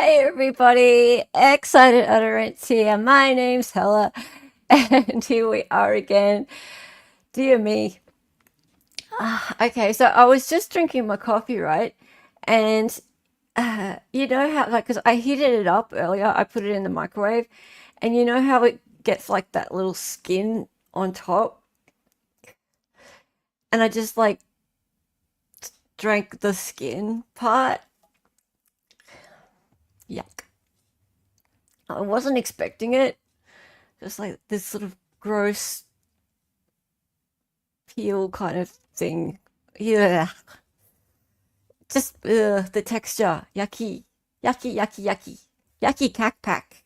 Hey everybody, Excited Utterance here. My name's Hella, and here we are again. Dear me. Okay, so I was just drinking my coffee, right? And you know how, like, because I heated it up earlier, I put it in the microwave, and you know how it gets like that little skin on top? And I just like drank the skin part. Yuck. I wasn't expecting it. Just like this sort of gross peel kind of thing. Yeah, just the texture. Yucky. Yucky, yucky, yucky. Yucky cack pack.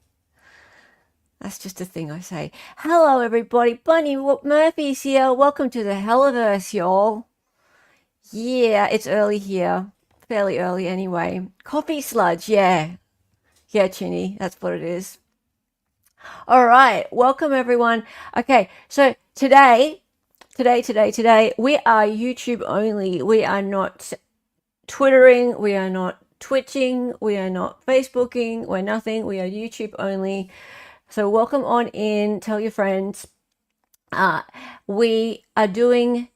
That's just a thing I say. Hello, everybody. Bunny Murphy's here. Welcome to the Helliverse, y'all. Yeah, it's early here. Fairly early anyway. Coffee sludge, yeah. Yeah, Chinny, that's what it is. All right, welcome everyone. Okay, so today, we are YouTube only. We are not Twittering, we are not Twitching, we are not Facebooking, we're nothing. We are YouTube only. So welcome on in, tell your friends. We are doing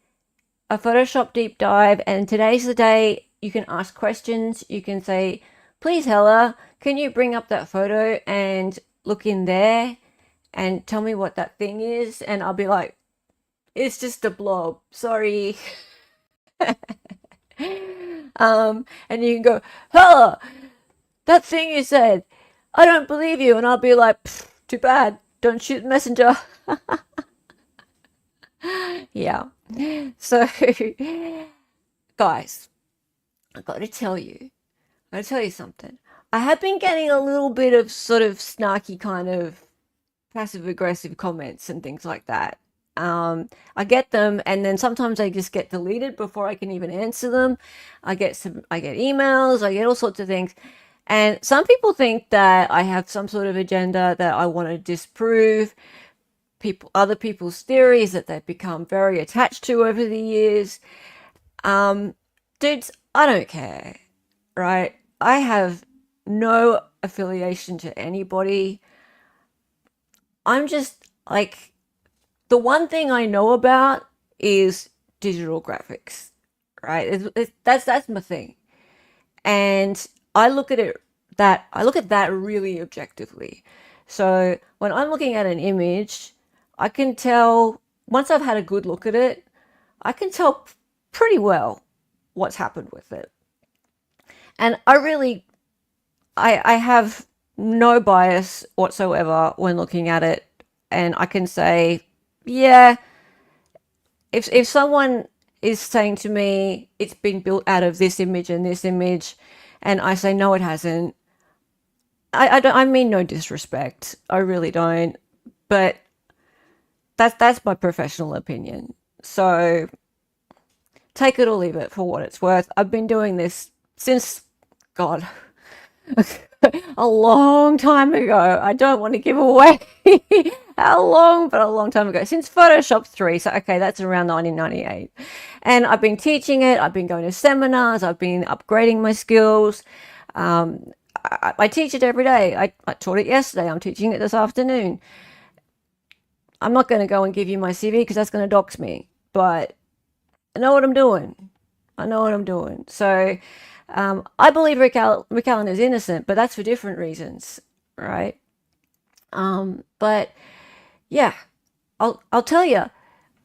a Photoshop deep dive, and today's the day you can ask questions. You can say, please, Hella, can you bring up that photo and look in there and tell me what that thing is? And I'll be like, it's just a blob. Sorry. And you can go, Hella, that thing you said, I don't believe you. And I'll be like, too bad. Don't shoot the messenger. Yeah. So, guys, I gotta tell you something. I have been getting a little bit of sort of snarky kind of passive aggressive comments and things like that. I get them, and then sometimes they just get deleted before I can even answer them. I get emails, I get all sorts of things. And some people think that I have some sort of agenda that I want to disprove other people's theories that they've become very attached to over the years. Dudes, I don't care, right? I have no affiliation to anybody. I'm just like, the one thing I know about is digital graphics, right? That's my thing, and I look at that really objectively. So when I'm looking at an image, I can tell once I've had a good look at it, I can tell pretty well what's happened with it, and I have no bias whatsoever when looking at it, and I can say, yeah, if someone is saying to me it's been built out of this image and this image, and I say no, it hasn't. I don't. I mean no disrespect. I really don't. But that's my professional opinion. So take it or leave it for what it's worth. I've been doing this since God, a long time ago. I don't want to give away how long, but a long time ago. Since Photoshop 3. So, okay, that's around 1998. And I've been teaching it. I've been going to seminars. I've been upgrading my skills. I teach it every day. I taught it yesterday. I'm teaching it this afternoon. I'm not going to go and give you my CV because that's going to dox me. But I know what I'm doing. I know what I'm doing. So I believe Rick Allen is innocent, but that's for different reasons, right? But yeah, I'll tell you,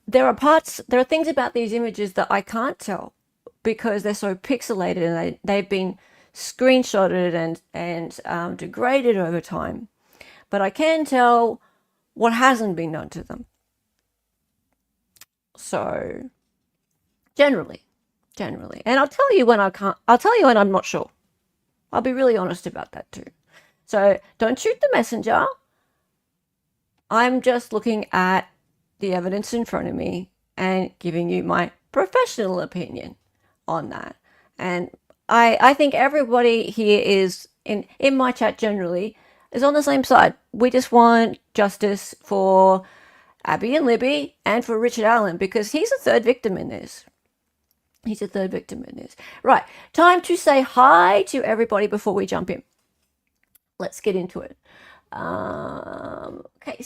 there are things about these images that I can't tell because they're so pixelated and they've been screenshotted and degraded over time. But I can tell what hasn't been done to them. So generally, and I'll tell you when I can't. I'll tell you when I'm not sure. I'll be really honest about that too. So don't shoot the messenger. I'm just looking at the evidence in front of me and giving you my professional opinion on that. And I think everybody here is in my chat generally is on the same side. We just want justice for Abby and Libby and for Richard Allen because he's a third victim in this. Right, time to say hi to everybody before we jump in. let's get into it. Okay,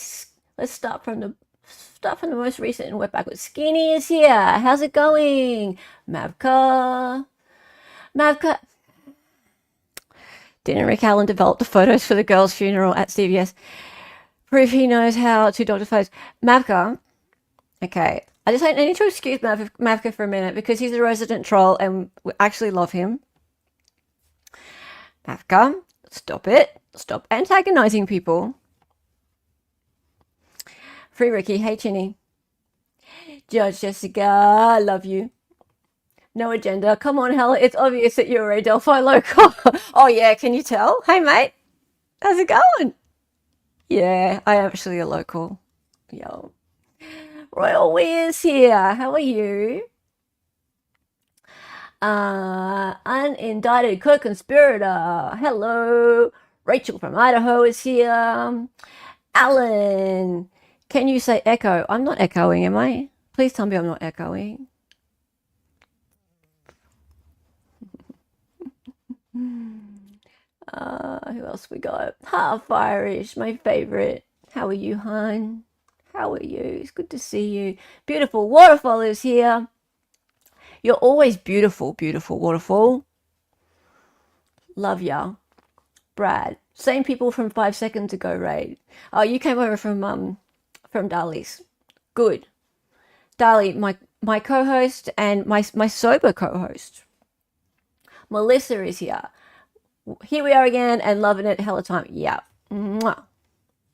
let's start from the most recent and work backwards. Skinny is here. How's it going? Mavka. Didn't Rick Allen develop the photos for the girl's funeral at CVS? Proof he knows how to doctor photos. Mavka. Okay. I just need to excuse Mavka for a minute because he's a resident troll and we actually love him. Mavka, stop it. Stop antagonizing people. Free Ricky. Hey, Chinny. Judge Jessica, love you. No agenda. Come on, Hell. It's obvious that you're a Delphi local. Oh, yeah. Can you tell? Hey, mate. How's it going? Yeah, I am actually a local. Yo. Royal Weir's here. How are you? Unindicted co-conspirator. Hello. Rachel from Idaho is here. Alan. Can you say echo? I'm not echoing, am I? Please tell me I'm not echoing. Who else we got? Half Irish, my favorite. How are you, hon? How are you? It's good to see you. Beautiful Waterfall is here. You're always beautiful, beautiful Waterfall. Love ya. Brad. Same people from 5 seconds ago, Raid. Oh, you came over from Dali's. Good. Dali, my co-host and my sober co-host. Melissa is here. Here we are again and loving it hella time. Yeah. Mwah.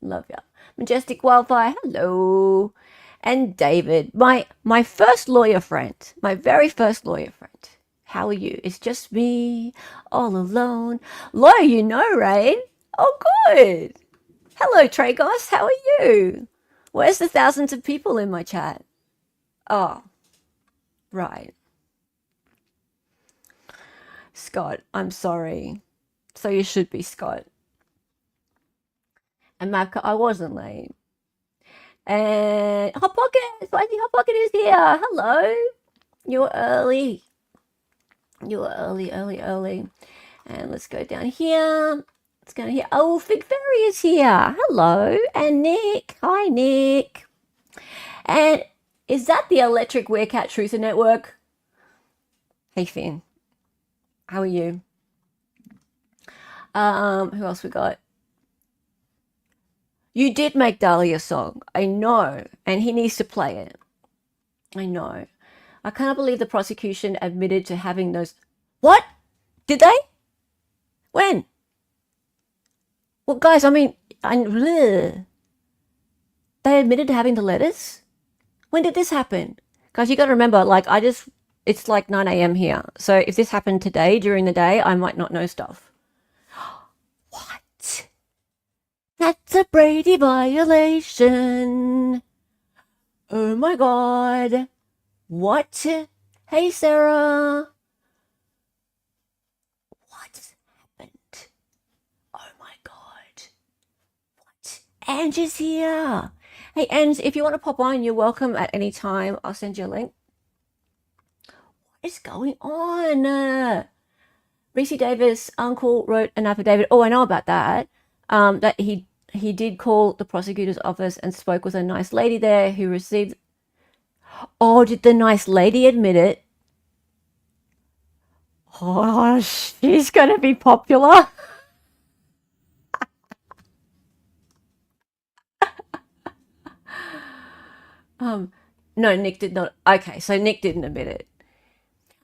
Love ya. Majestic Wildfire. Hello. And David, my first lawyer friend, my very first lawyer friend. How are you? It's just me, all alone. Lawyer, you know, right? Oh, good. Hello, Tragos. How are you? Where's the thousands of people in my chat? Oh, right. Scott, I'm sorry. So you should be, Scott. And Mavka, I wasn't late. And Hot Pocket, Spicy Hot Pocket is here. Hello. You were early. You were early. And let's go down here. Let's go here. Oh, Fig Fairy is here. Hello. And Nick. Hi, Nick. And is that the Electric Werecat Truther Network? Hey, Finn. How are you? Who else we got? You did make Dali a song. I know. And he needs to play it. I know. I can't believe the prosecution admitted to having those. What? Did they? When? Well, guys, I mean, they admitted to having the letters? When did this happen? Guys, you got to remember, like, it's like 9 a.m. here. So if this happened today during the day, I might not know stuff. What? That's a Brady violation. Oh my God. What? Hey, Sarah. What happened? Oh my God. What? Ange is here. Hey, Ange, if you want to pop on, you're welcome at any time. I'll send you a link. What is going on? Reese Davis' uncle wrote an affidavit. Oh, I know about that. That he did call the prosecutor's office and spoke with a nice lady there who received. Oh, did the nice lady admit it? Oh, she's gonna be popular. No, Nick did not. Okay, so Nick didn't admit it.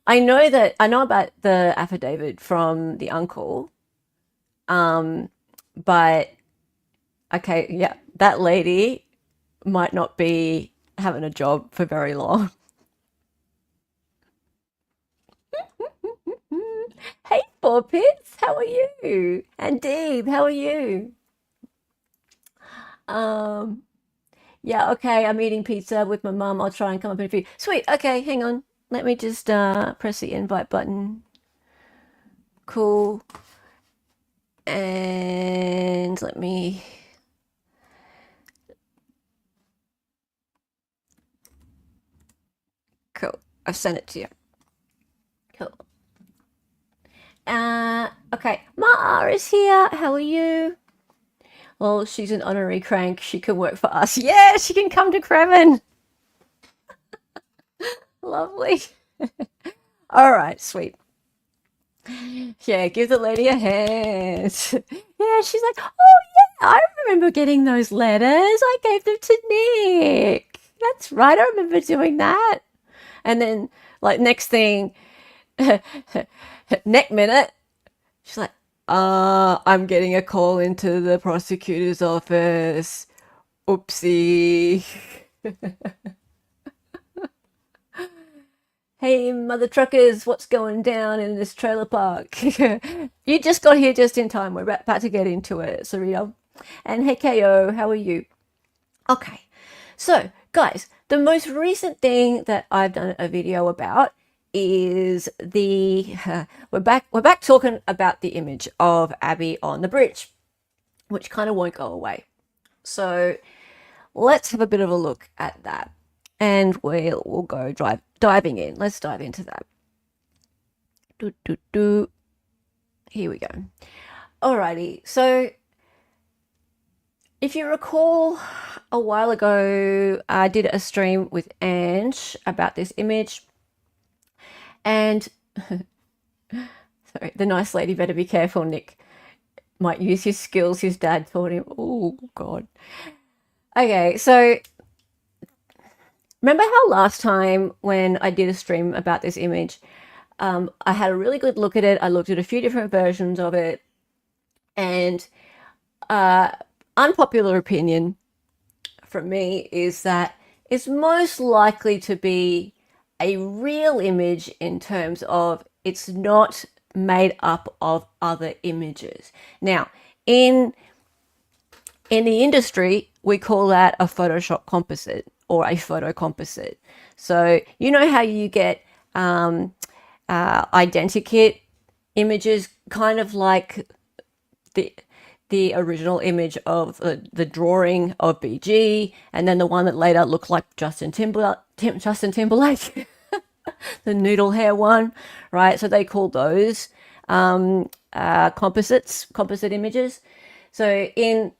I know about the affidavit from the uncle. But okay, yeah, that lady might not be having a job for very long. Hey, Four Pits, how are you? And Deeb, how are you? Yeah, okay, I'm eating pizza with my mum. I'll try and come up in a few. Sweet, okay, hang on. Let me just press the invite button. Cool. And let me. Cool. I've sent it to you. Cool. Okay, Ma is here. How are you? Well, she's an honorary crank. She can work for us. Yeah, she can come to Kremen. Lovely. All right, sweet. Yeah, give the lady a hand. Yeah, she's like, oh, yeah, I remember getting those letters. I gave them to Nick. That's right, I remember doing that. And then, like, next thing, next minute, she's like, I'm getting a call into the prosecutor's office. Oopsie. Hey, mother truckers, what's going down in this trailer park? You just got here just in time. We're about to get into it, Sarita. And hey, KO, how are you? Okay, so guys, the most recent thing that I've done a video about is we're back talking about the image of Abby on the bridge, which kind of won't go away. So let's have a bit of a look at that, and we'll go diving in. Let's dive into that. Do, do, do. Here we go. Alrighty, so if you recall, a while ago, I did a stream with Ange about this image, and sorry, the nice lady better be careful. Nick might use his skills his dad taught him. Oh, God. Okay, so remember how last time when I did a stream about this image, I had a really good look at it. I looked at a few different versions of it, and unpopular opinion from me is that it's most likely to be a real image in terms of it's not made up of other images. Now, in the industry, we call that a Photoshop composite or a photo composite. So you know how you get identikit images, kind of like the original image of the drawing of BG, and then the one that later looked like Justin Timberlake, the noodle hair one, right? So they call those composite images. So in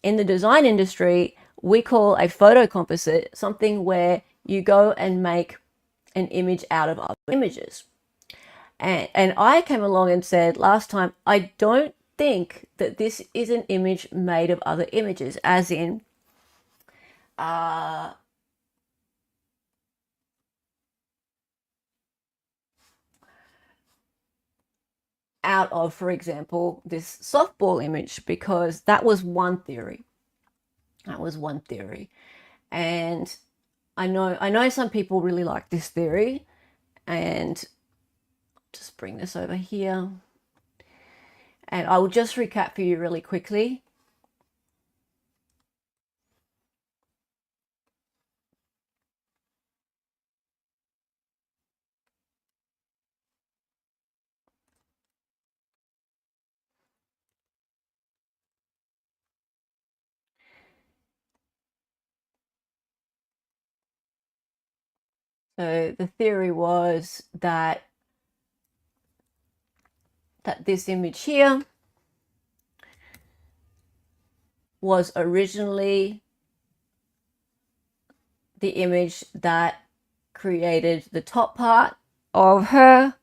the design industry, we call a photo composite something where you go and make an image out of other images. And I came along and said last time, I don't think that this is an image made of other images, as in out of, for example, this softball image, because that was one theory. That was one theory. And I know some people really like this theory, and just bring this over here. And I will just recap for you really quickly. So the theory was that this image here was originally the image that created the top part of her,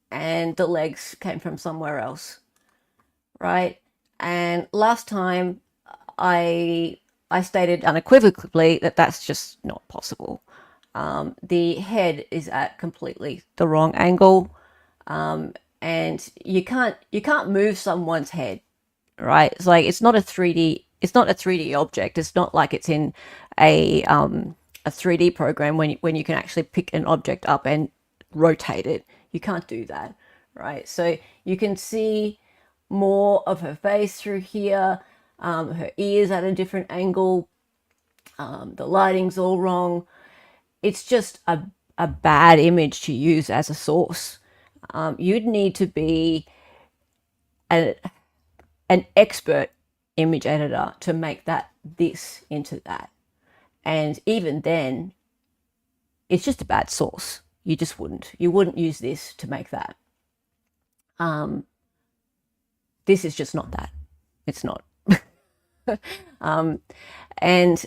and the legs came from somewhere else, right? And last time I stated unequivocally that that's just not possible. The head is at completely the wrong angle, and you can't move someone's head, right? It's like it's not a 3D object. It's not like it's in a 3D program when you can actually pick an object up and rotate it. You can't do that, right? So you can see more of her face through here, her ears at a different angle, the lighting's all wrong. It's just a bad image to use as a source. You'd need to be an expert image editor to make this into that. And even then, it's just a bad source. You wouldn't use this to make that. This is just not that. It's not. And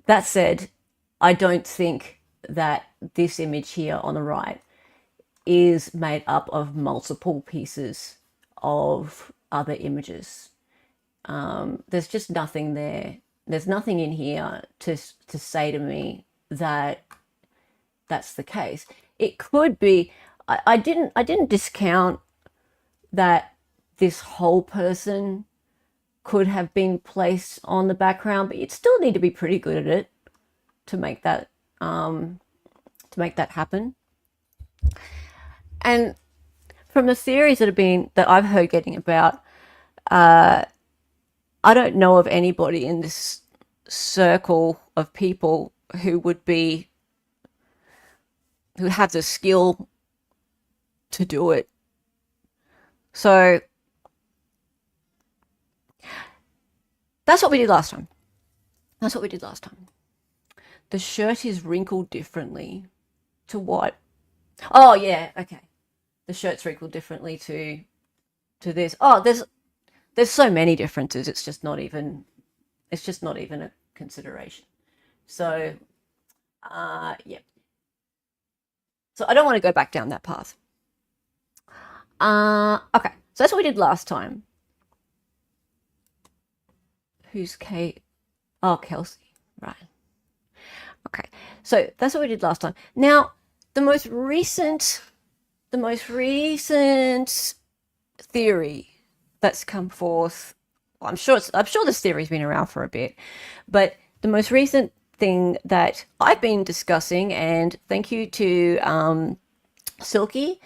that said, I don't think that this image here on the right is made up of multiple pieces of other images. There's just nothing there. There's nothing in here to say to me that that's the case. It could be. I didn't discount that this whole person could have been placed on the background, but you'd still need to be pretty good at it to make that happen. And from the theories that I've heard getting about, I don't know of anybody in this circle of people who have the skill to do it. So that's what we did last time. The shirt is wrinkled differently to what? Oh yeah, okay. The shirt's wrinkled differently to this. Oh, there's so many differences. It's just not even a consideration. So yeah. So I don't want to go back down that path. Okay. So that's what we did last time. Who's Kate? Oh, Kelsey. Right. Okay. So that's what we did last time. Now, the most recent theory that's come forth, well, I'm sure this theory's been around for a bit, but the most recent thing that I've been discussing, and thank you to Silky,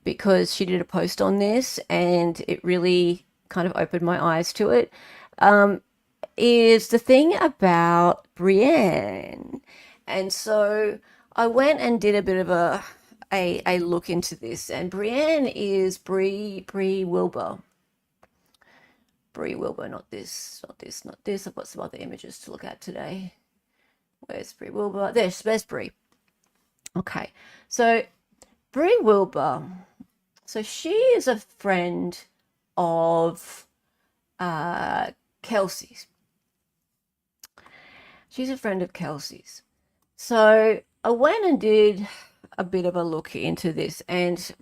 because she did a post on this and it really kind of opened my eyes to it, is the thing about Brienne. And so I went and did a bit of a look into this, and Brienne is Bree Wilbur. Bree Wilbur, not this. I've got some other images to look at today. Where's Bree Wilbur? There's Bree. Okay, so Bree Wilbur. So she is a friend of Kelsey's. She's a friend of Kelsey's. So I went and did a bit of a look into this, and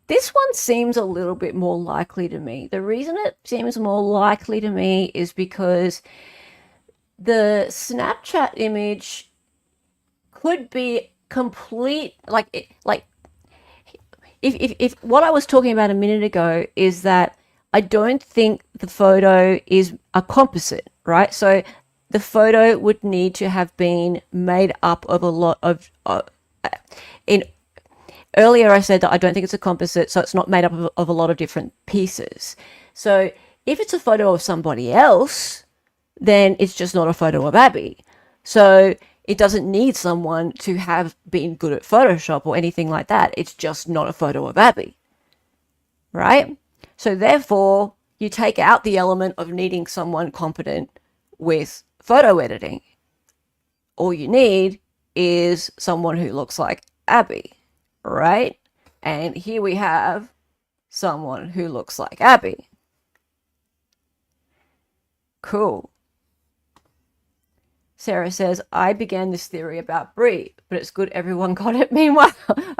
this one seems a little bit more likely to me. The reason it seems more likely to me is because the Snapchat image could be complete, if what I was talking about a minute ago is that I don't think the photo is a composite, right? So the photo would need to have been made up of a lot of earlier I said that I don't think it's a composite, so it's not made up of a lot of different pieces. So if it's a photo of somebody else, then it's just not a photo of Abby. So it doesn't need someone to have been good at Photoshop or anything like that. It's just not a photo of Abby, right? So therefore, you take out the element of needing someone competent with photo editing. All you need is someone who looks like Abby, right? And here we have someone who looks like Abby. Cool. Sarah says, I began this theory about Brie, but it's good everyone got it. Meanwhile,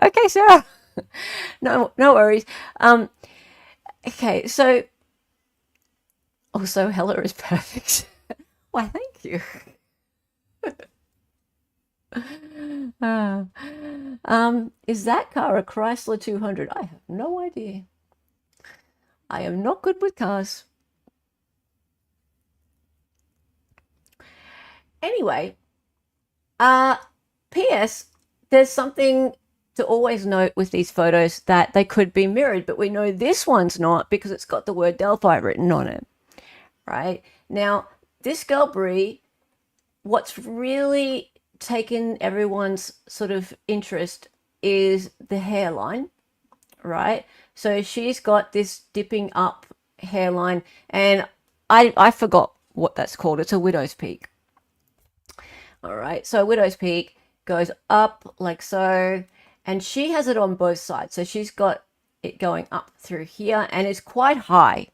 okay, Sarah. No worries. Okay, so also Hella is perfect. Why, thank you. Is that car a Chrysler 200? I have no idea. I am not good with cars. Anyway, P.S. There's something to always note with these photos, that they could be mirrored, but we know this one's not because it's got the word Delphi written on it, right? Now, this girl Brie, what's really taken everyone's sort of interest is the hairline, right? So she's got this dipping up hairline, and I forgot what that's called. It's a widow's peak. All right, so widow's peak goes up like so, and she has it on both sides. So she's got it going up through here, and it's quite high,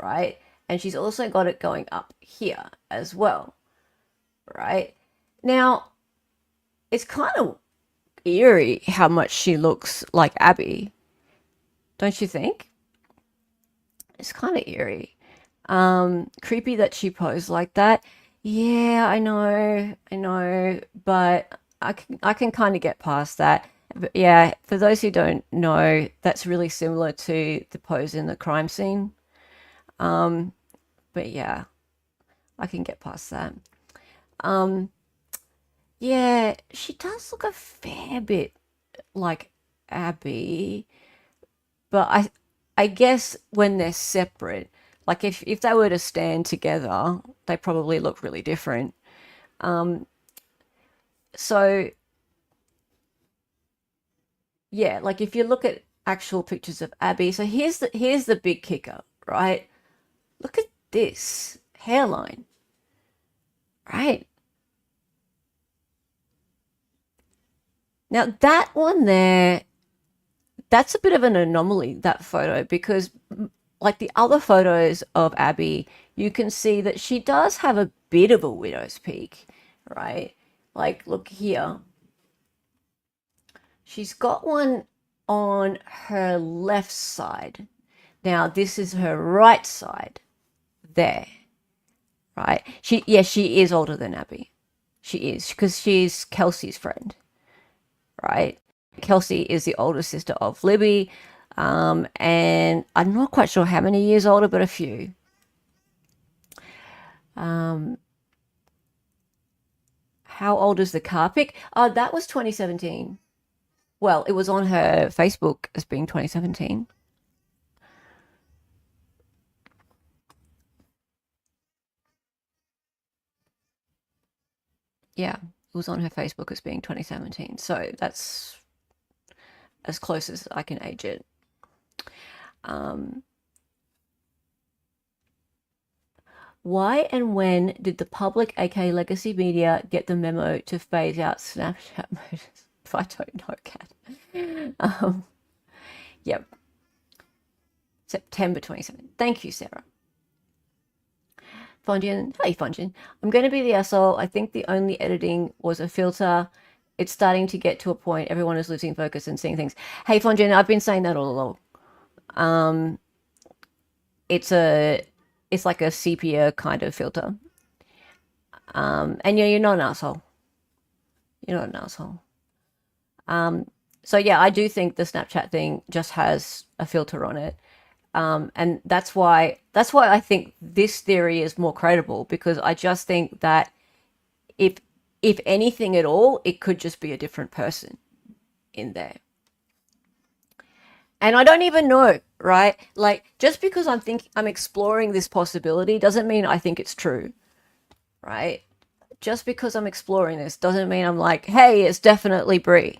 right? And she's also got it going up here as well, right? Now, it's kind of eerie how much she looks like Abby, don't you think? It's kind of eerie. Creepy that she posed like that. Yeah, I know, but I can kind of get past that. But yeah, for those who don't know, that's really similar to the pose in the crime scene. But yeah, I can get past that. Um, yeah, she does look a fair bit like Abby, but I guess when they're separate, like if they were to stand together, they probably look really different. So yeah, like if you look at actual pictures of Abby, so here's the big kicker, right? Look at this hairline, right? Now that one there, that's a bit of an anomaly, that photo, because like the other photos of Abby, you can see that she does have a bit of a widow's peak, right? Like, look here. She's got one on her left side. Now, this is her right side there, right? She is older than Abby. She is, because she's Kelsey's friend, right? Kelsey is the older sister of Libby. And I'm not quite sure how many years older, but a few. Um, how old is the car pic? Oh, that was 2017. Well, it was on her Facebook as being 2017. Yeah, it was on her Facebook as being 2017. So that's as close as I can age it. Um, why and when did the public, aka legacy media, get the memo to phase out Snapchat modus? If I don't know, Kat. Um, yep, September 27th. Thank you, Sarah. Fungian, hey Fungian. I'm going to be the asshole. I think the only editing was a filter. It's starting to get to a point everyone is losing focus and seeing things. Hey Fungian, I've been saying that all along. It's a it's like a sepia kind of filter. And you're not an asshole. You're not an asshole. So yeah, I do think the Snapchat thing just has a filter on it. And that's why I think this theory is more credible, because I just think that if if anything at all, it could just be a different person in there. And I don't even know, right? Like, just because I'm exploring this possibility doesn't mean I think it's true, right? Just because I'm exploring this doesn't mean I'm like, hey, it's definitely Brie.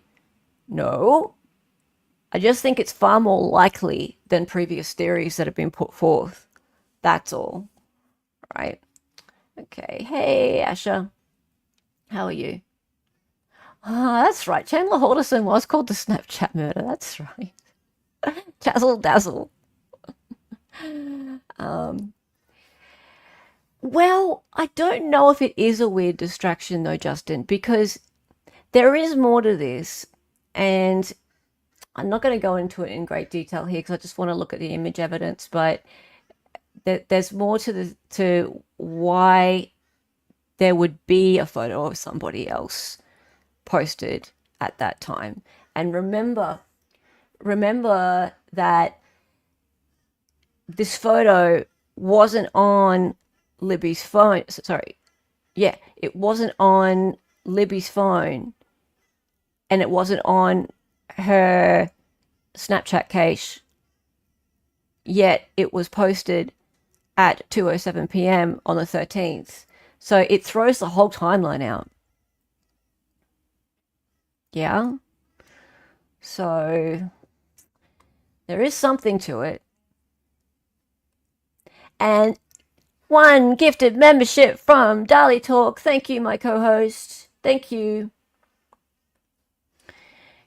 No, I just think it's far more likely than previous theories that have been put forth. That's all, right? Okay. Hey, Asha. How are you? Ah, that's right. Chandler Halderson was called the Snapchat murder. That's right. Chazzle dazzle. Well, I don't know if it is a weird distraction though, Justin, because there is more to this. And I'm not going to go into it in great detail here because I just want to look at the image evidence, but there's more to why there would be a photo of somebody else posted at that time. And remember that this photo wasn't on Libby's phone. Sorry. Yeah, it wasn't on Libby's phone, and it wasn't on her Snapchat cache, yet it was posted at 2:07 p.m. on the 13th. So it throws the whole timeline out. Yeah. So there is something to it. And one gifted membership from Dali Talk. Thank you, my co-host. Thank you.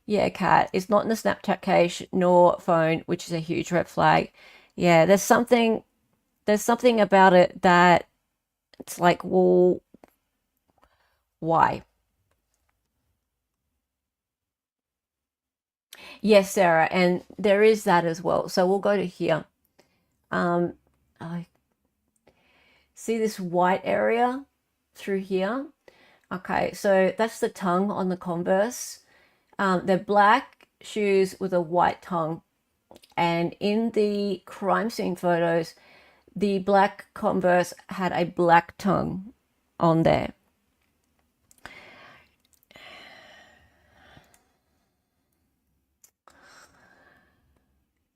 Yeah, cat. It's not in the Snapchat cache nor phone, which is a huge red flag. Yeah, there's something about it that it's like, well, why? Yes, Sarah, and there is that as well. So we'll go to here. I see this white area through here. Okay, so that's the tongue on the Converse. They're black shoes with a white tongue. And in the crime scene photos, the black Converse had a black tongue on there.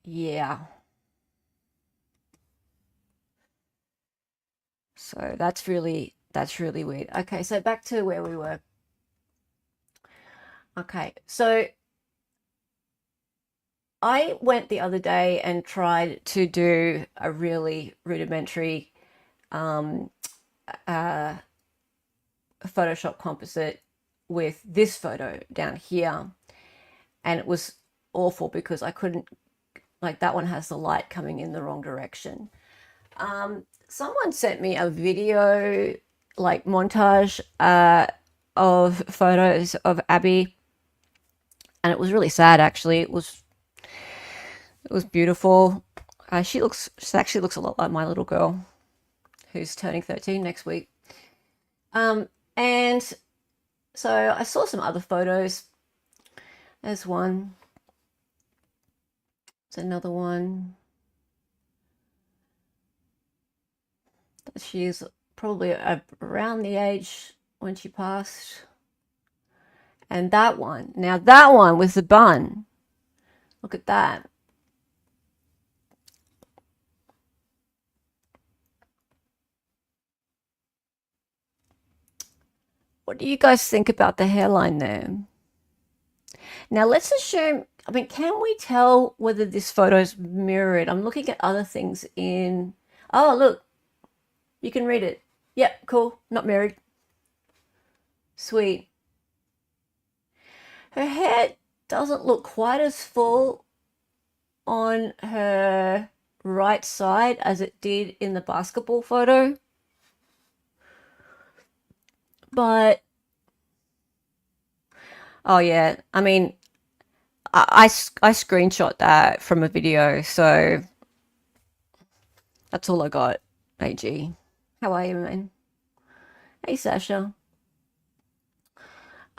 Yeah. So that's really weird. Okay, so back to where we were. Okay, so I went the other day and tried to do a really rudimentary um, uh, Photoshop composite with this photo down here, and it was awful because I couldn't, like, that one has the light coming in the wrong direction. Someone sent me a video, like, montage of photos of Abby, and it was really sad. Actually, it was beautiful. She actually looks a lot like my little girl, who's turning 13 next week. And so I saw some other photos. There's one. There's another one. She's probably around the age when she passed. And that one. Now that one with the bun. Look at that. What do you guys think about the hairline there? Now let's assume, I mean, can we tell whether this photo is mirrored? I'm looking at other things in. Oh, look, you can read it. Yep, cool. Not mirrored. Sweet. Her hair doesn't look quite as full on her right side as it did in the basketball photo. But, oh yeah, I mean, I screenshot that from a video, so that's all I got. AG. How are you, man? Hey, Sasha.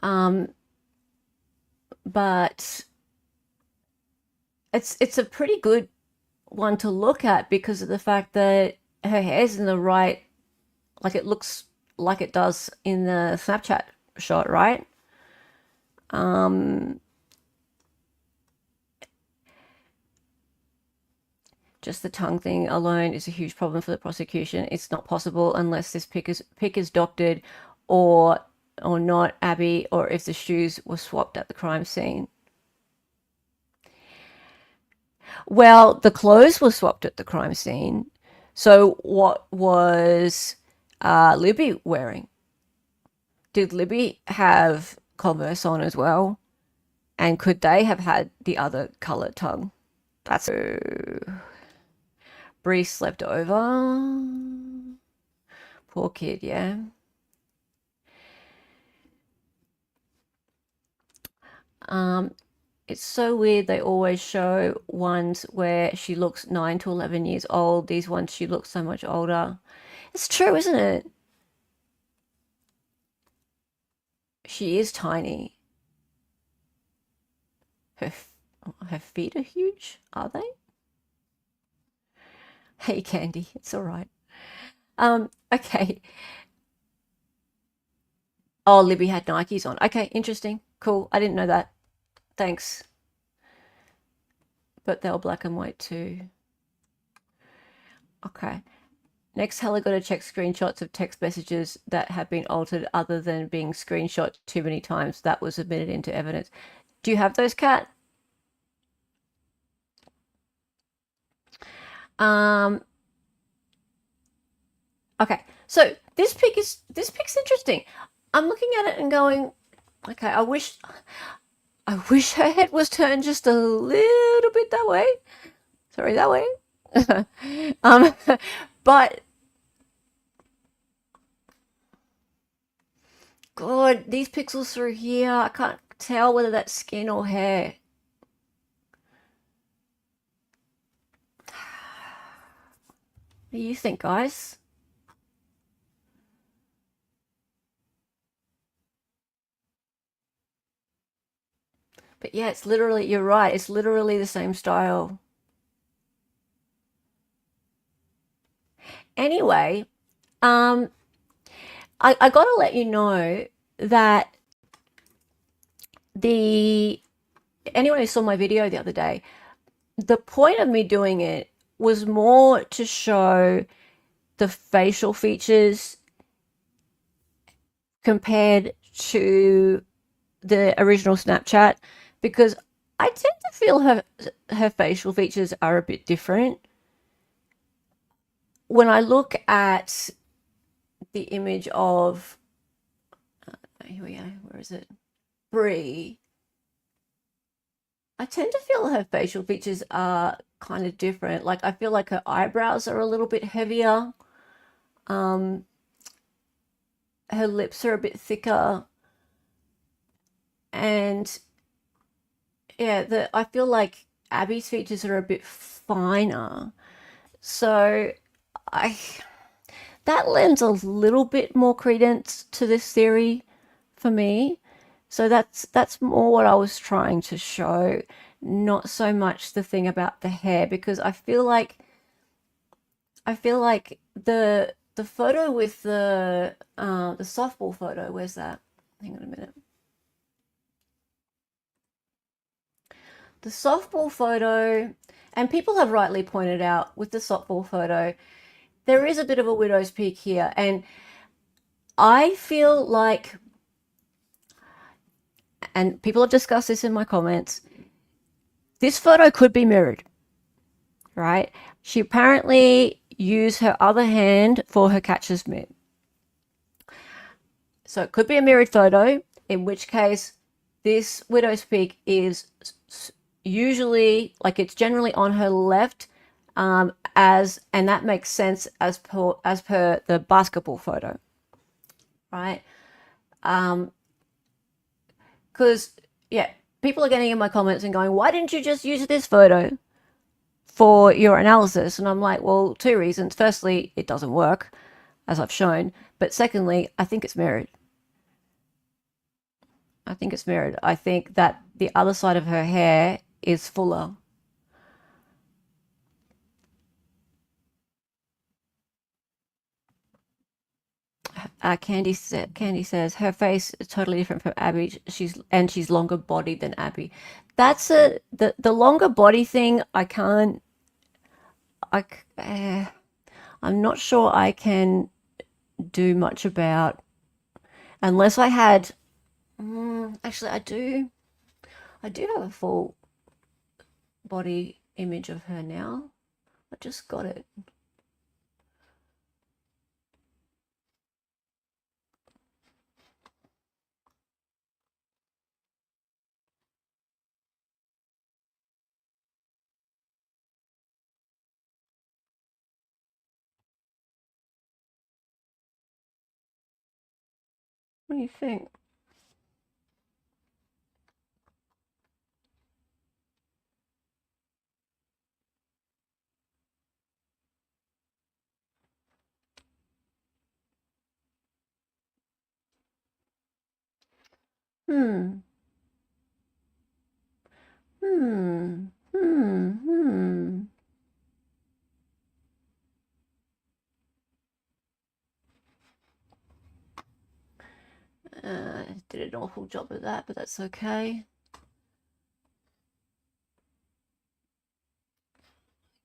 Um, but it's a pretty good one to look at because of the fact that her hair's in the right, like it looks like it does in the Snapchat shot, right? Um, just the tongue thing alone is a huge problem for the prosecution. It's not possible unless this pick is doctored or not Abby, or if the shoes were swapped at the crime scene. Well, the clothes were swapped at the crime scene. So what was Libby wearing? Did Libby have Converse on as well? And could they have had the other colored tongue? That's Bree slept over. Poor kid, yeah. It's so weird. They always show ones where she looks 9 to 11 years old. These ones, she looks so much older. It's true, isn't it? She is tiny. Her, her feet are huge, are they? Hey, Candy, it's all right. Okay. Oh, Libby had Nikes on. Okay, interesting. Cool. I didn't know that. Thanks. But they were black and white too. Okay. Next, Hella got to check screenshots of text messages that have been altered other than being screenshot too many times. That was admitted into evidence. Do you have those, Kat? Um, okay. So this pic's interesting. I'm looking at it and going, okay, I wish her head was turned just a little bit that way. Sorry, that way. um, but God, these pixels through here, I can't tell whether that's skin or hair. What do you think, guys? But yeah, it's literally, you're right, it's literally the same style. Anyway, um, I gotta let you know that the anyone who saw my video the other day, the point of me doing it was more to show the facial features compared to the original Snapchat because I tend to feel her facial features are a bit different. When I look at the image of here we go, where is it? Brie, I tend to feel her facial features are kind of different. Like I feel like her eyebrows are a little bit heavier. Um, her lips are a bit thicker, and yeah, I feel like Abby's features are a bit finer. So I that lends a little bit more credence to this theory for me. So that's more what I was trying to show, not so much the thing about the hair because I feel like the photo with the softball photo, where's that? Hang on a minute. The softball photo, and people have rightly pointed out with the softball photo, there is a bit of a widow's peak here, and I feel like, and people have discussed this in my comments, this photo could be mirrored, right? She apparently used her other hand for her catcher's mitt. So it could be a mirrored photo, in which case this widow's peak is usually, like it's generally on her left, and that makes sense as per the basketball photo, right? Because yeah, people are getting in my comments and going, "Why didn't you just use this photo for your analysis?" And I'm like, "Well, two reasons. Firstly, it doesn't work, as I've shown, but secondly, I think it's mirrored. I think it's mirrored. I think that the other side of her hair is fuller." Candy says her face is totally different from Abby. She's longer bodied than Abby. That's the longer body thing. I can't. I I'm not sure I can do much about unless I had. Actually, I do. I do have a full body image of her now. I just got it. What do you think? Hmm. Hmm. Hmm. Hmm. Did an awful job of that, but that's okay.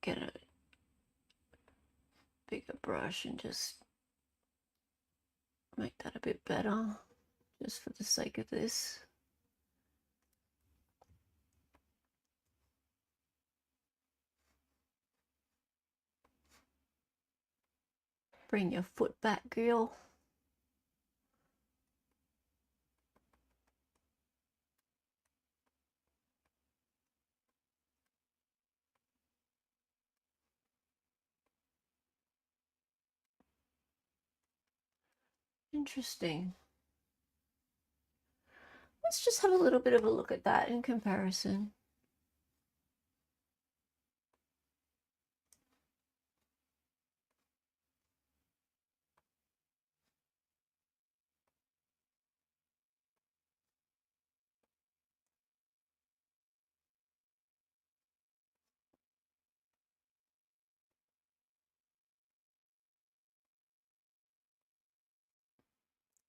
Get a bigger brush and just make that a bit better, just for the sake of this. Bring your foot back, girl. Interesting. Let's just have a little bit of a look at that in comparison.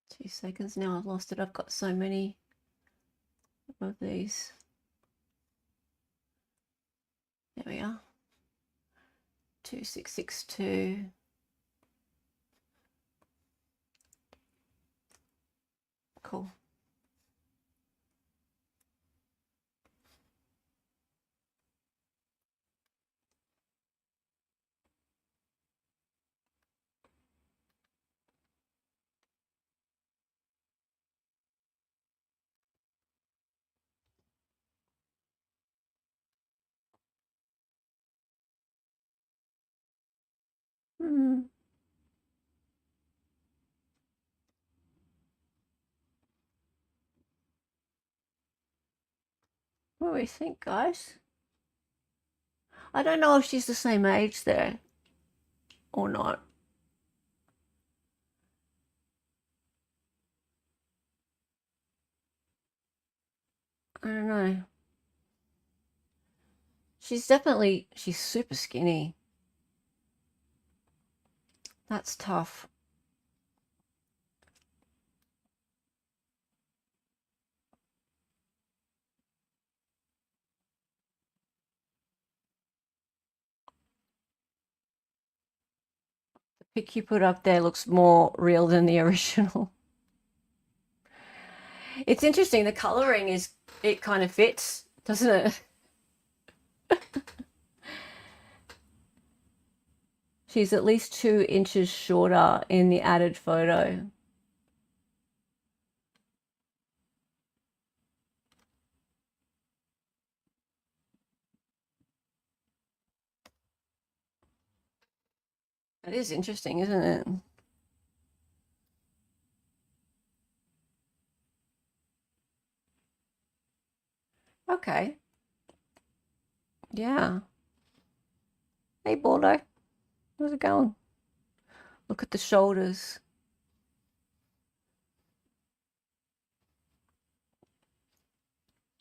Two seconds now, I've lost it. I've got so many of these. There we are. 2662. Cool. Hmm. What do we think, guys? I don't know if she's the same age there or not. I don't know. She's super skinny. That's tough. The pic you put up there looks more real than the original. It's interesting. The coloring it kind of fits, doesn't it? She's at least 2 inches shorter in the added photo. That is interesting, isn't it? Okay. Yeah. Hey, Bordeaux. How's it going? Look at the shoulders.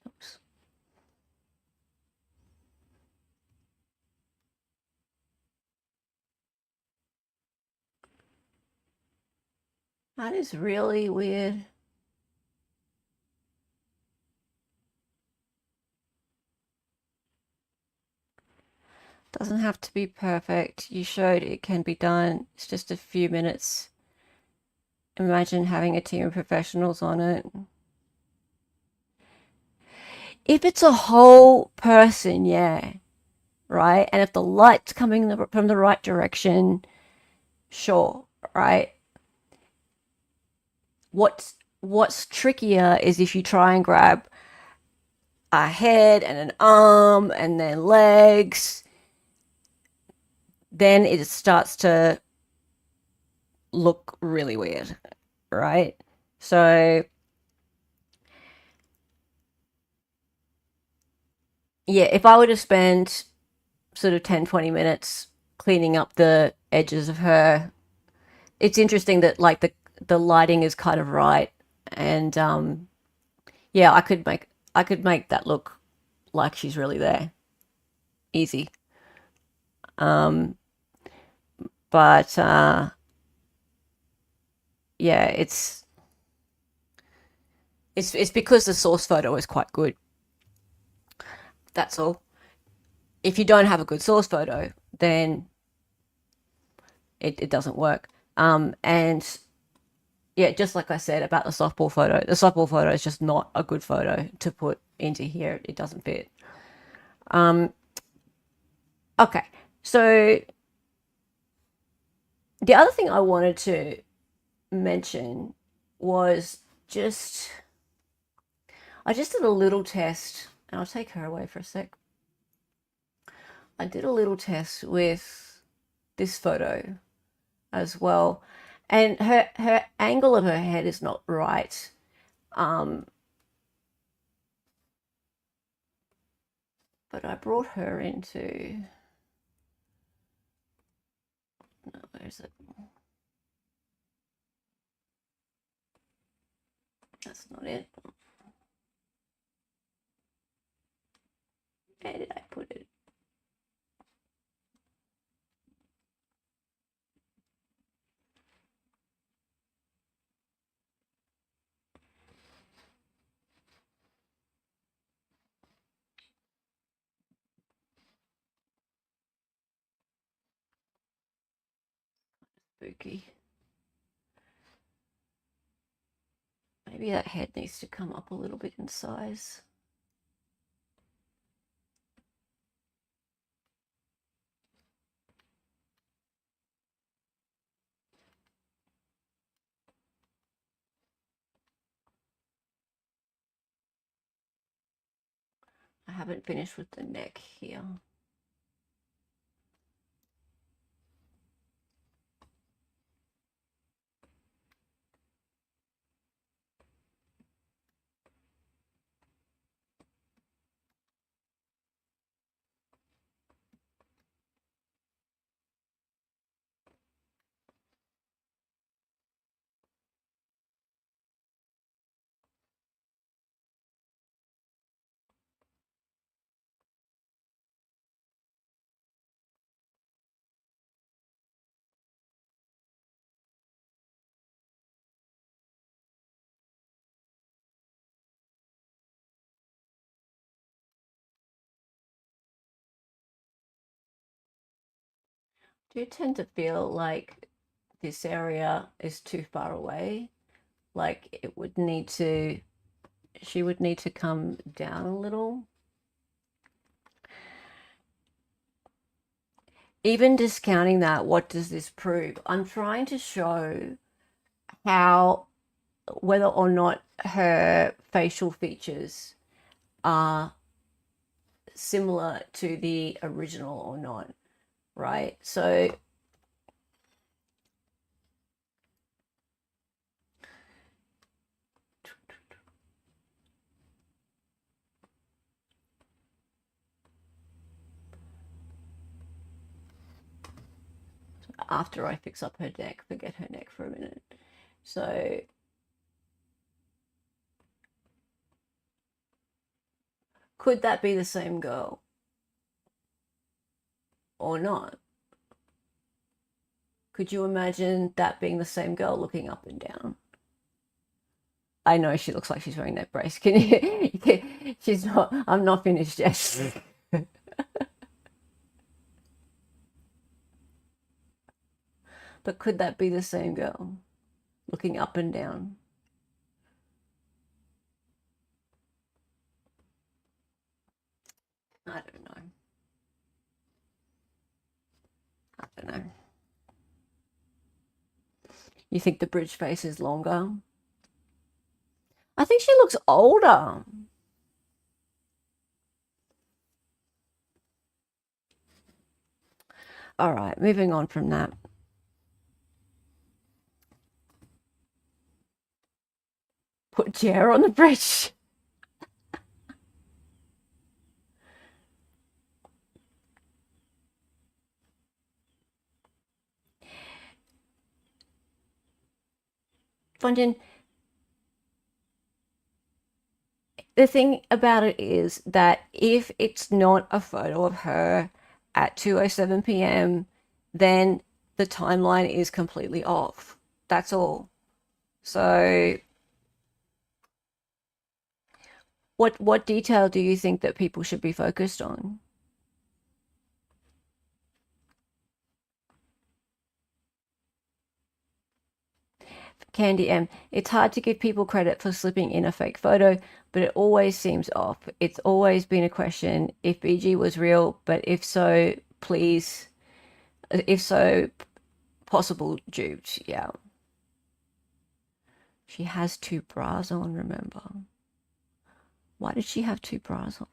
Oops. That is really weird. Doesn't have to be perfect. You showed it can be done. It's just a few minutes. Imagine having a team of professionals on it. If it's a whole person, yeah, right? And if the light's coming from the right direction, sure, right? What's trickier is if you try and grab a head and an arm and then legs, then it starts to look really weird, right? So yeah, if I were to spend sort of 10-20 minutes cleaning up the edges of her, it's interesting that like the lighting is kind of right, and yeah, I could make that look like she's really there, easy. Um, but yeah, it's because the source photo is quite good. That's all. If you don't have a good source photo, then it doesn't work. And yeah, just like I said about the softball photo is just not a good photo to put into here. It doesn't fit. Um, okay, so the other thing I wanted to mention was just I just did a little test, and I'll take her away for a sec. I did a little test with this photo as well, And her angle of her head is not right. But I brought her into, no, where is it? That's not it. Where did I put it? Spooky. Maybe that head needs to come up a little bit in size. I haven't finished with the neck here. Do you tend to feel like this area is too far away? Like it would need to, she would need to come down a little? Even discounting that, what does this prove? I'm trying to show how, whether or not her facial features are similar to the original or not, right? So after I fix up her neck, forget her neck for a minute. So could that be the same girl or not? Could you imagine that being the same girl looking up and down? I know she looks like she's wearing that brace. Can you? She's not. I'm not finished yet. But could that be the same girl looking up and down? I don't know. I don't know. You think the bridge face is longer? I think she looks older. All right, moving on from that. Put chair on the bridge. Fundin, the thing about it is that if it's not a photo of her at 2:07 p.m., then the timeline is completely off. That's all. So what detail do you think that people should be focused on? Candy M, it's hard to give people credit for slipping in a fake photo, but it always seems off. It's always been a question if BG was real, but if so, please, if so, possible duped. Yeah. She has two bras on, remember? Why did she have two bras on?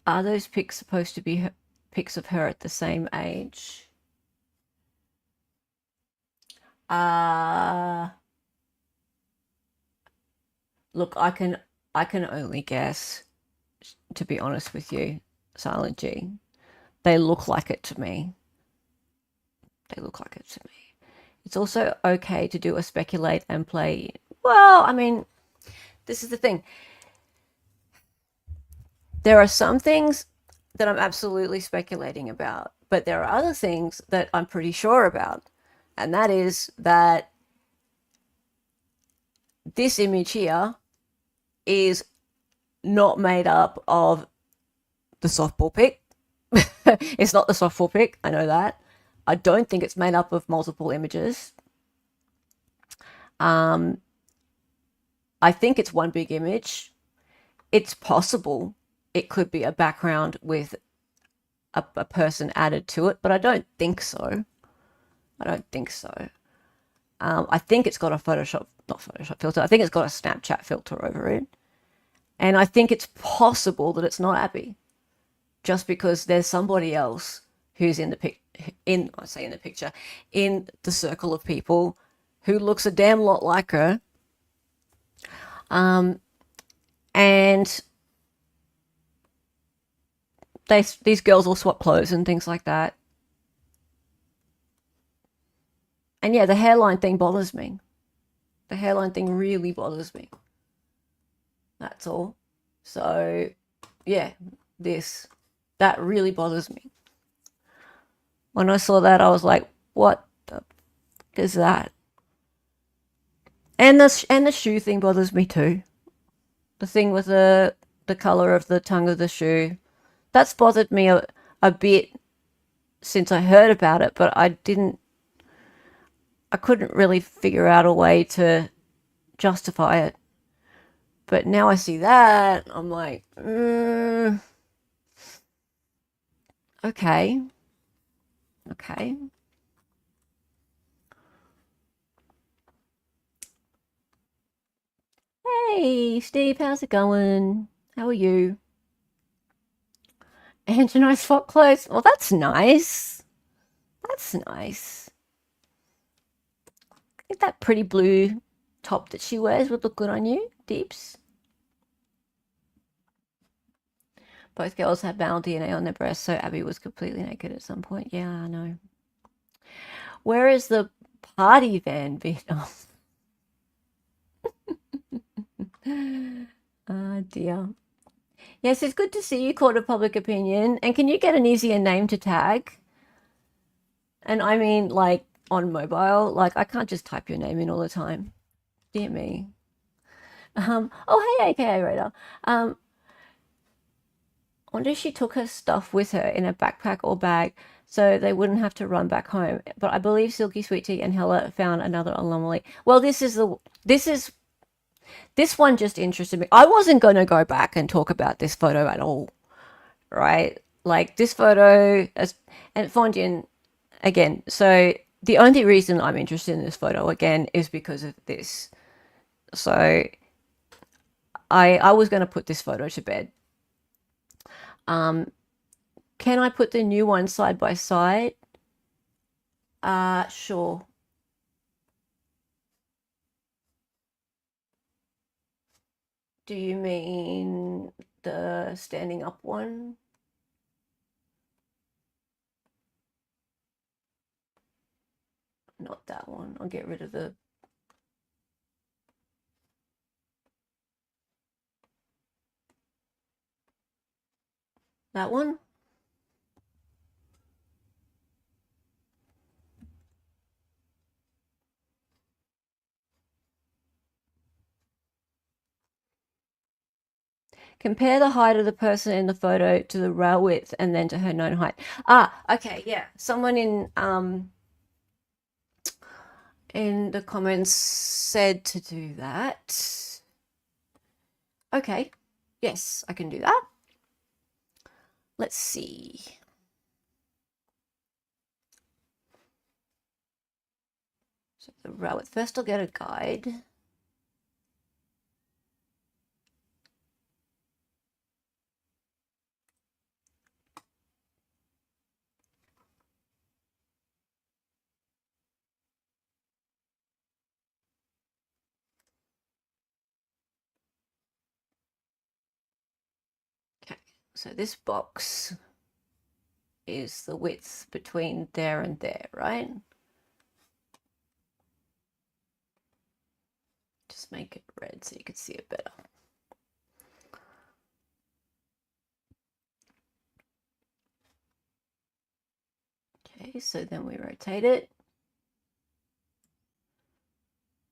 Are those pics supposed to be her? pics of her at the same age. Look, I can only guess, to be honest with you, Silent G. They look like it to me. They look like it to me. It's also okay to do a speculate and play. Well, I mean, this is the thing. There are some things that I'm absolutely speculating about, but there are other things that I'm pretty sure about. And that is that this image here is not made up of the softball pic. It's not the softball pic, I know that. I don't think it's made up of multiple images. I think it's one big image. It's possible it could be a background with a person added to it, but I don't think so. I don't think so. I think it's got a not Photoshop filter. I think it's got a Snapchat filter over it. And I think it's possible that it's not Abby, just because there's somebody else who's in the picture, in the circle of people who looks a damn lot like her. And these girls all swap clothes and things like that. And yeah, the hairline thing bothers me. The hairline thing really bothers me. That's all. So yeah, that really bothers me. When I saw that, I was like, what the fuck is that? And the shoe thing bothers me too. The thing with the color of the tongue of the shoe. That's bothered me a bit since I heard about it, but I couldn't really figure out a way to justify it. But now I see that, I'm like, okay. Okay. Hey, Steve, how's it going? How are you? And your nice swap clothes. Well, that's nice. That's nice. I think that pretty blue top that she wears would look good on you, Deeps. Both girls had male DNA on their breasts, so Abby was completely naked at some point. Yeah, I know. Where is the party van bit? Oh, dear. Yes, it's good to see you, Court of Public Opinion. And can you get an easier name to tag? And I mean, like, on mobile. Like, I can't just type your name in all the time. Dear me. Oh, hey, AKA Raider. I wonder if she took her stuff with her in a backpack or bag so they wouldn't have to run back home. But I believe Silky Sweet Tea and Hella found another anomaly. Well, this one just interested me. I wasn't going to go back and talk about this photo at all, right? Like, this photo, and Fondian, again, so the only reason I'm interested in this photo, again, is because of this. So I was going to put this photo to bed. Can I put the new one side by side? Sure. Do you mean the standing up one? Not that one. I'll get rid of that one. Compare the height of the person in the photo to the rail width and then to her known height. Okay, yeah. Someone in the comments said to do that. Okay, yes, I can do that. Let's see. So the rail width. First I'll get a guide. So this box is the width between there and there, right? Just make it red so you can see it better. Okay, so then we rotate it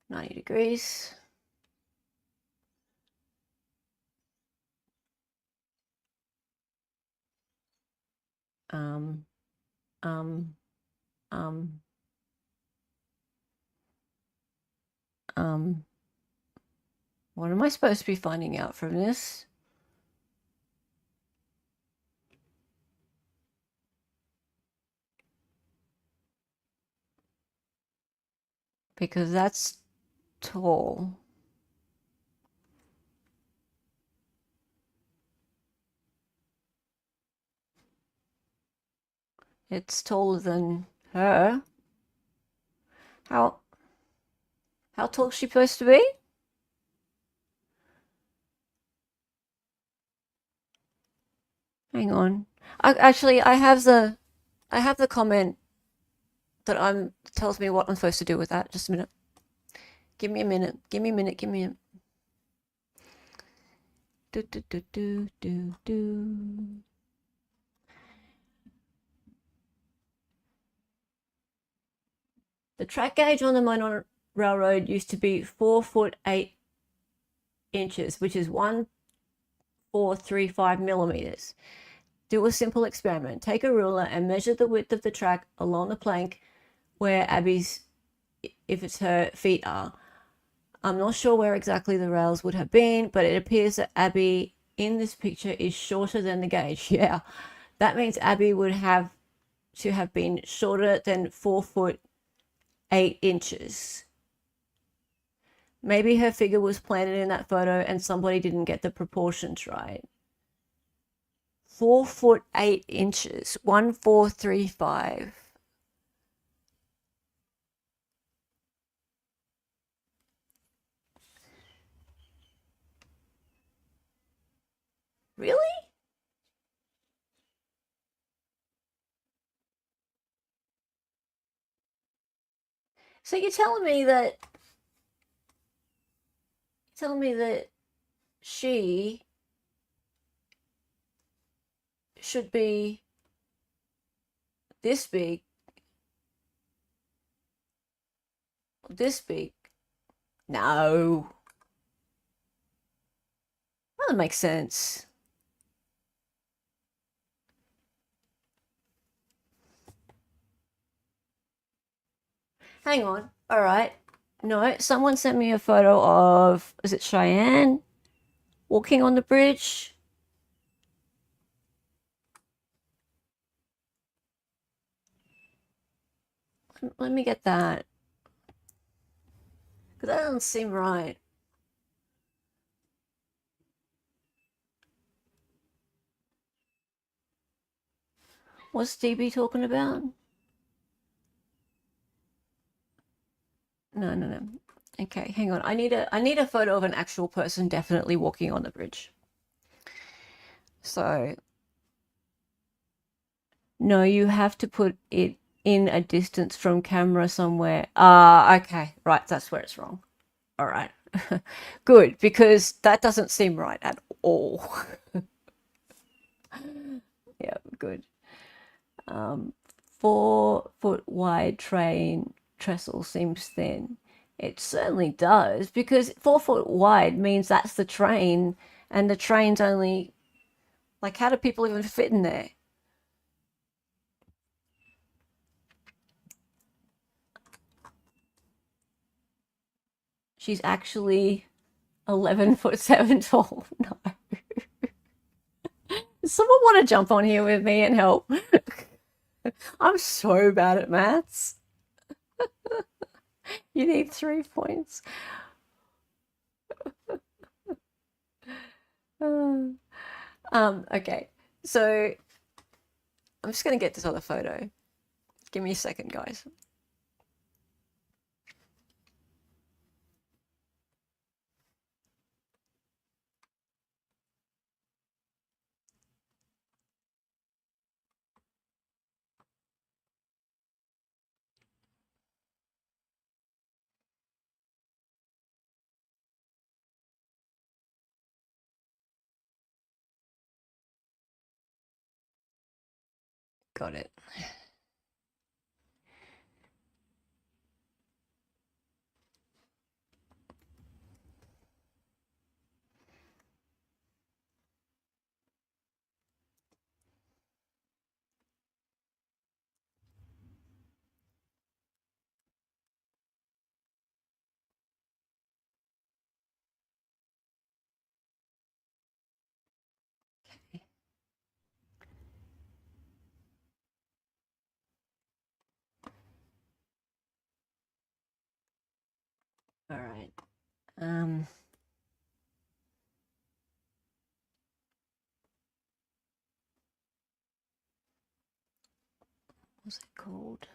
90 degrees. Um, um, um, what am I supposed to be finding out from this? Because that's tall. It's taller than her. How tall is she supposed to be? Hang on. Actually, I have the comment that tells me what I'm supposed to do with that. Just a minute. Give me a minute. Give me a minute. Give me a. Do do do do do do. The track gauge on the Minot Railroad used to be 4 foot 8 inches, which is 1435 millimeters. Do a simple experiment. Take a ruler and measure the width of the track along the plank where Abby's, if it's her, feet are. I'm not sure where exactly the rails would have been, but it appears that Abby in this picture is shorter than the gauge. Yeah, that means Abby would have to have been shorter than 4 foot 8 inches. Maybe her figure was planted in that photo and somebody didn't get the proportions right. 4 foot 8 inches, 1435. Really? So you're telling me that she should be this big, this big? No. Well, that makes sense. Hang on. All right. No, someone sent me a photo of, is it Cheyenne walking on the bridge? Let me get that. Because that doesn't seem right. What's DB talking about? No, no, no. Okay, hang on. I need a photo of an actual person definitely walking on the bridge. So, no, you have to put it in a distance from camera somewhere. Okay. Right, that's where it's wrong. All right. Good, because that doesn't seem right at all. Yeah, good. 4 foot wide train trestle seems thin. It certainly does, because 4 foot wide means that's the train, and the train's only, like, how do people even fit in there? She's actually 11 foot 7 tall. No. Does someone want to jump on here with me and help? I'm so bad at maths. You need 3 points. Okay, so I'm just going to get this other photo. Give me a second, guys. got it. All right. What's it called?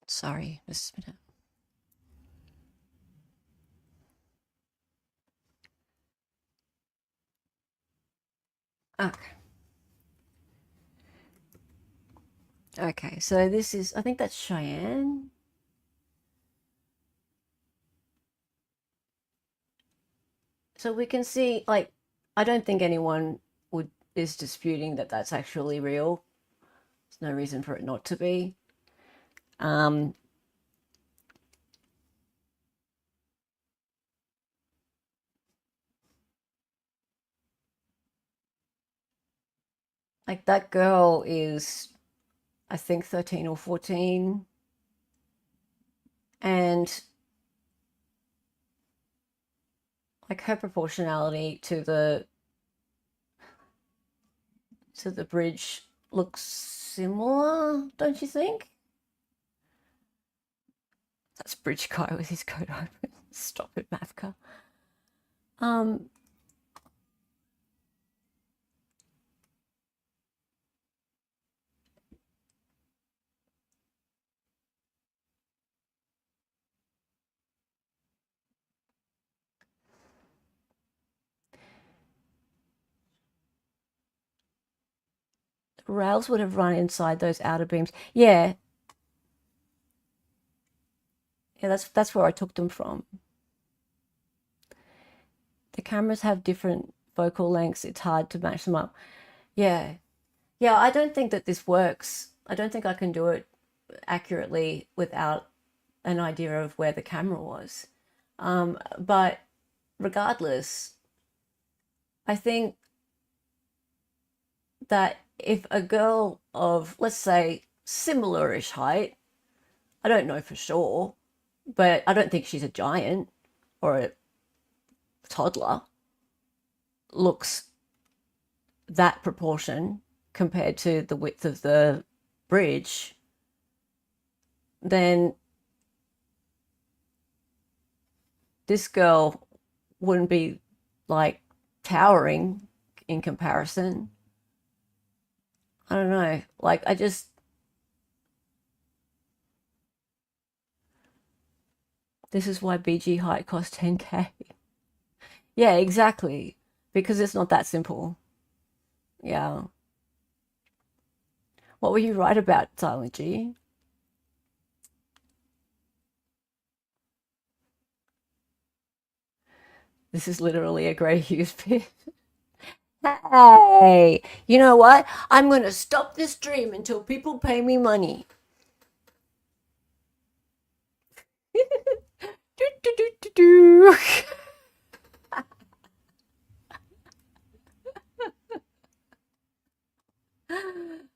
Sorry, just a minute. Okay. Okay, so this is, I think that's Cheyenne. So we can see, like, I don't think anyone is disputing that that's actually real. There's no reason for it not to be. Um, like that girl is, I think, 13 or 14, and like her proportionality to the bridge looks similar, don't you think? That's bridge guy with his coat open. Stop it, Mavka. Um, rails would have run inside those outer beams. Yeah, yeah, that's where I took them from. The cameras have different focal lengths. It's hard to match them up. Yeah, yeah. I don't think that this works. I don't think I can do it accurately without an idea of where the camera was. But regardless, I think that if a girl of, let's say, similar-ish height, I don't know for sure, but I don't think she's a giant or a toddler, looks that proportion compared to the width of the bridge, then this girl wouldn't be like towering in comparison. I don't know. Like, this is why BG height costs 10K. Yeah, exactly. Because it's not that simple. Yeah. What were you right about, Silent G? This is literally a grey hues pit. Hey, you know what? I'm going to stop this stream until people pay me money. Do, do, do, do, do.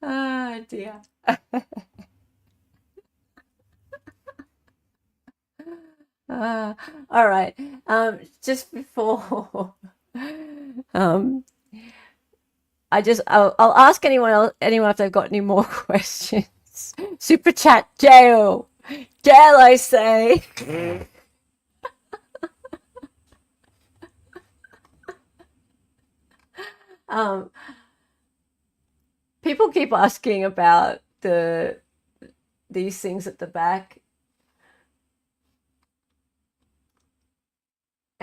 Ah, dear. All right. Just before, um, I'll ask anyone if they've got any more questions. Super chat jail, jail, I say. Um, People keep asking about these things at the back.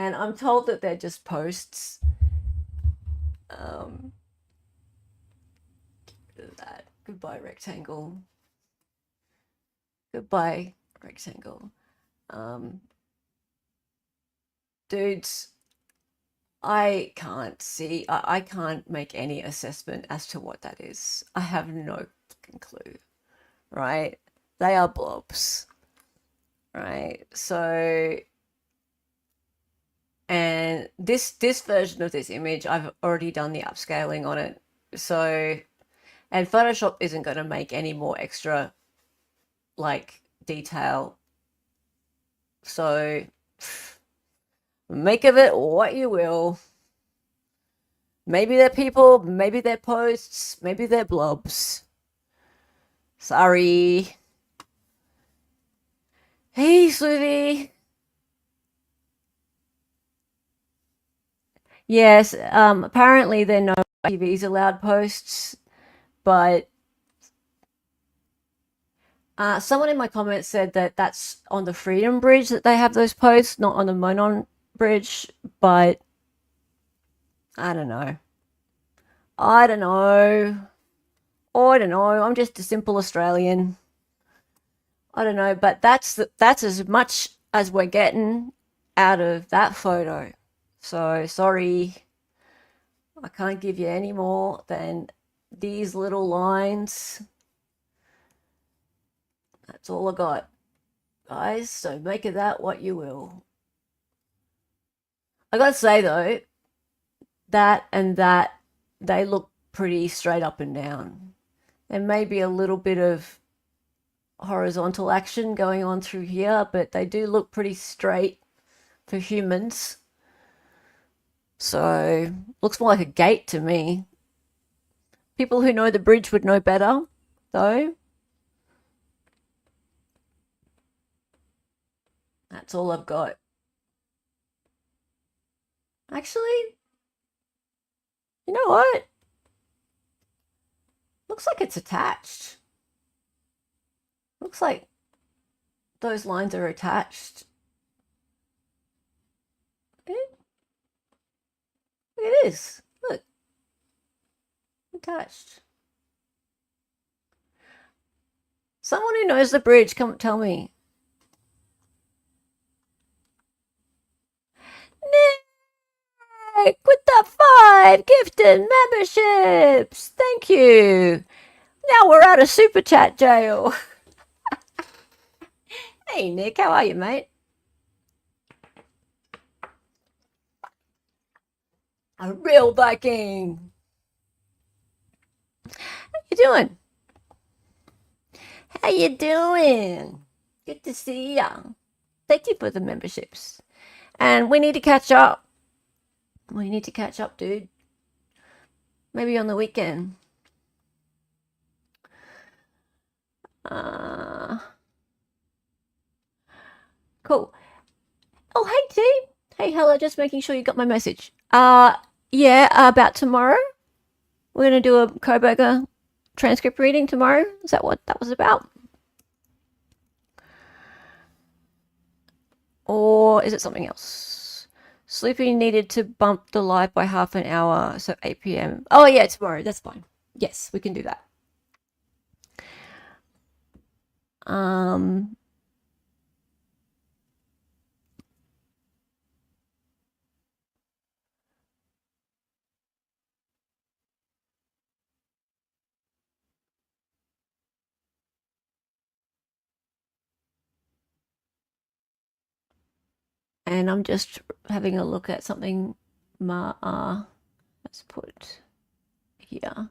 And I'm told that they're just posts. Um, that. Goodbye, rectangle. Goodbye, rectangle. Dudes, I can't see, I can't make any assessment as to what that is. I have no fucking clue, right? They are blobs, right? So, and this version of this image, I've already done the upscaling on it. So, and Photoshop isn't going to make any more extra like detail. So, make of it what you will. Maybe they're people, maybe they're posts, maybe they're blobs. Sorry. Hey, sweetie. Yes, apparently there are no TVs allowed posts, but someone in my comments said that that's on the Freedom Bridge that they have those posts, not on the Monon Bridge, but I don't know. I don't know. I don't know. I'm just a simple Australian. I don't know, but that's as much as we're getting out of that photo. So sorry, I can't give you any more than these little lines. That's all I got, guys. So make of that what you will. I gotta say though, that and that, they look pretty straight up and down. There may be a little bit of horizontal action going on through here, but they do look pretty straight for humans. So looks more like a gate to me. People who know the bridge would know better, though. That's all I've got. Actually, you know what? Looks like it's attached. Looks like those lines are attached. It is. Look. Attached. Someone who knows the bridge, come tell me. Nick with the 5 gifted memberships. Thank you. Now we're out of super chat jail. Hey Nick, how are you, mate? A real Viking. How you doing? How you doing? Good to see ya. Thank you for the memberships. And we need to catch up. We need to catch up, dude. Maybe on the weekend. Cool. Oh, hey, team. Hey, hello. Just making sure you got my message. Yeah, about tomorrow. We're going to do a Koberger transcript reading tomorrow. Is that what that was about? Or is it something else? Sleeping needed to bump the live by half an hour, so 8 p.m. Oh, yeah, tomorrow. That's fine. Yes, we can do that. And I'm just having a look at something let's put here.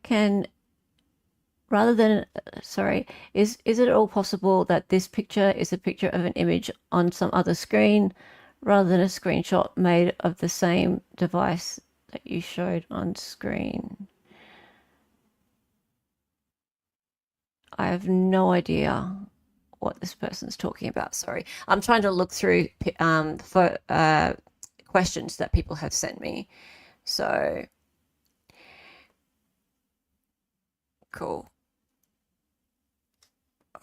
Can rather than sorry, is it at all possible that this picture is a picture of an image on some other screen rather than a screenshot made of the same device that you showed on screen? I have no idea what this person's talking about. Sorry, I'm trying to look through for questions that people have sent me. So Cool.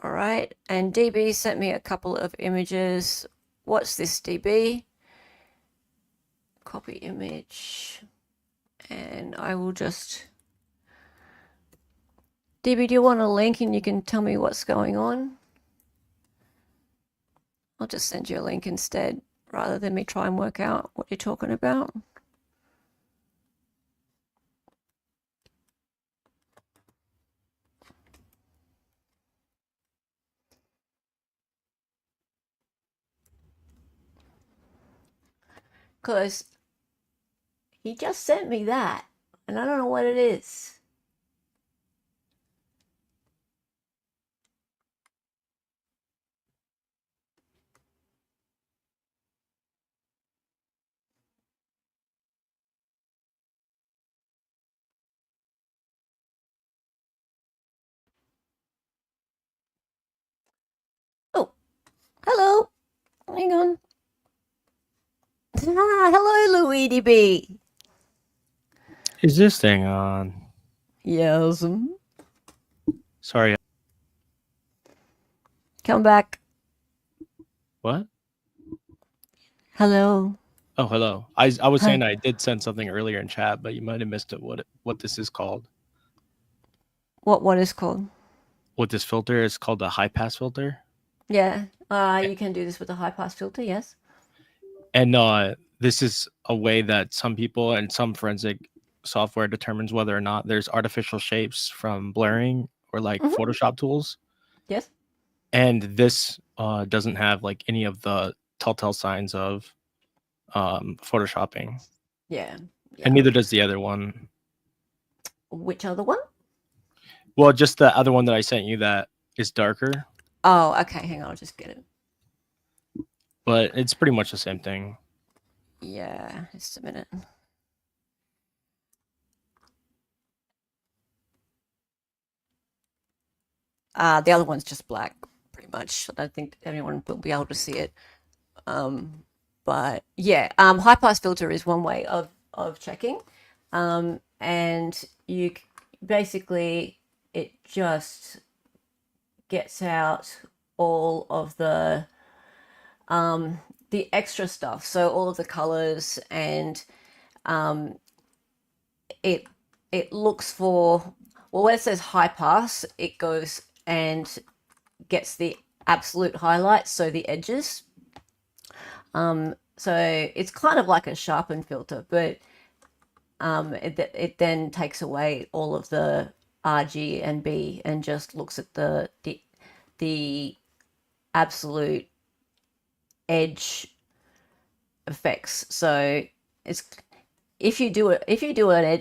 All right. And DB sent me a couple of images. What's this, DB? Copy image. And I will just... DB, do you want a link and you can tell me what's going on? I'll just send you a link instead, rather than me try and work out what you're talking about. Because he just sent me that, and I don't know what it is. Oh, hello. Hang on. Hello, Luigi B. Is this thing on? Yes. Sorry. Come back. What? Hello. Oh, hello. I was Huh. saying I did send something earlier in chat, but you might have missed it. What this is called? What is called? What this filter is called, a high pass filter. Yeah. You can do this with a high pass filter. Yes. And this is a way that some people and some forensic software determines whether or not there's artificial shapes from blurring or like Photoshop tools. Yes. And this doesn't have like any of the telltale signs of photoshopping. Yeah. And neither does the other one. Which other one? Well, just the other one that I sent you that is darker. Oh, okay. Hang on. I'll just get it. But it's pretty much the same thing. Yeah. Just a minute. The other one's just black, pretty much. I don't think anyone will be able to see it. But yeah, high pass filter is one way of checking, and you basically, it just gets out all of the extra stuff, so all of the colors, and it looks for, well, when it says high pass, it goes and gets the absolute highlights, so the edges. So it's kind of like a sharpen filter, but it then takes away all of the RG and B and just looks at the absolute edge effects. So it's, if you do an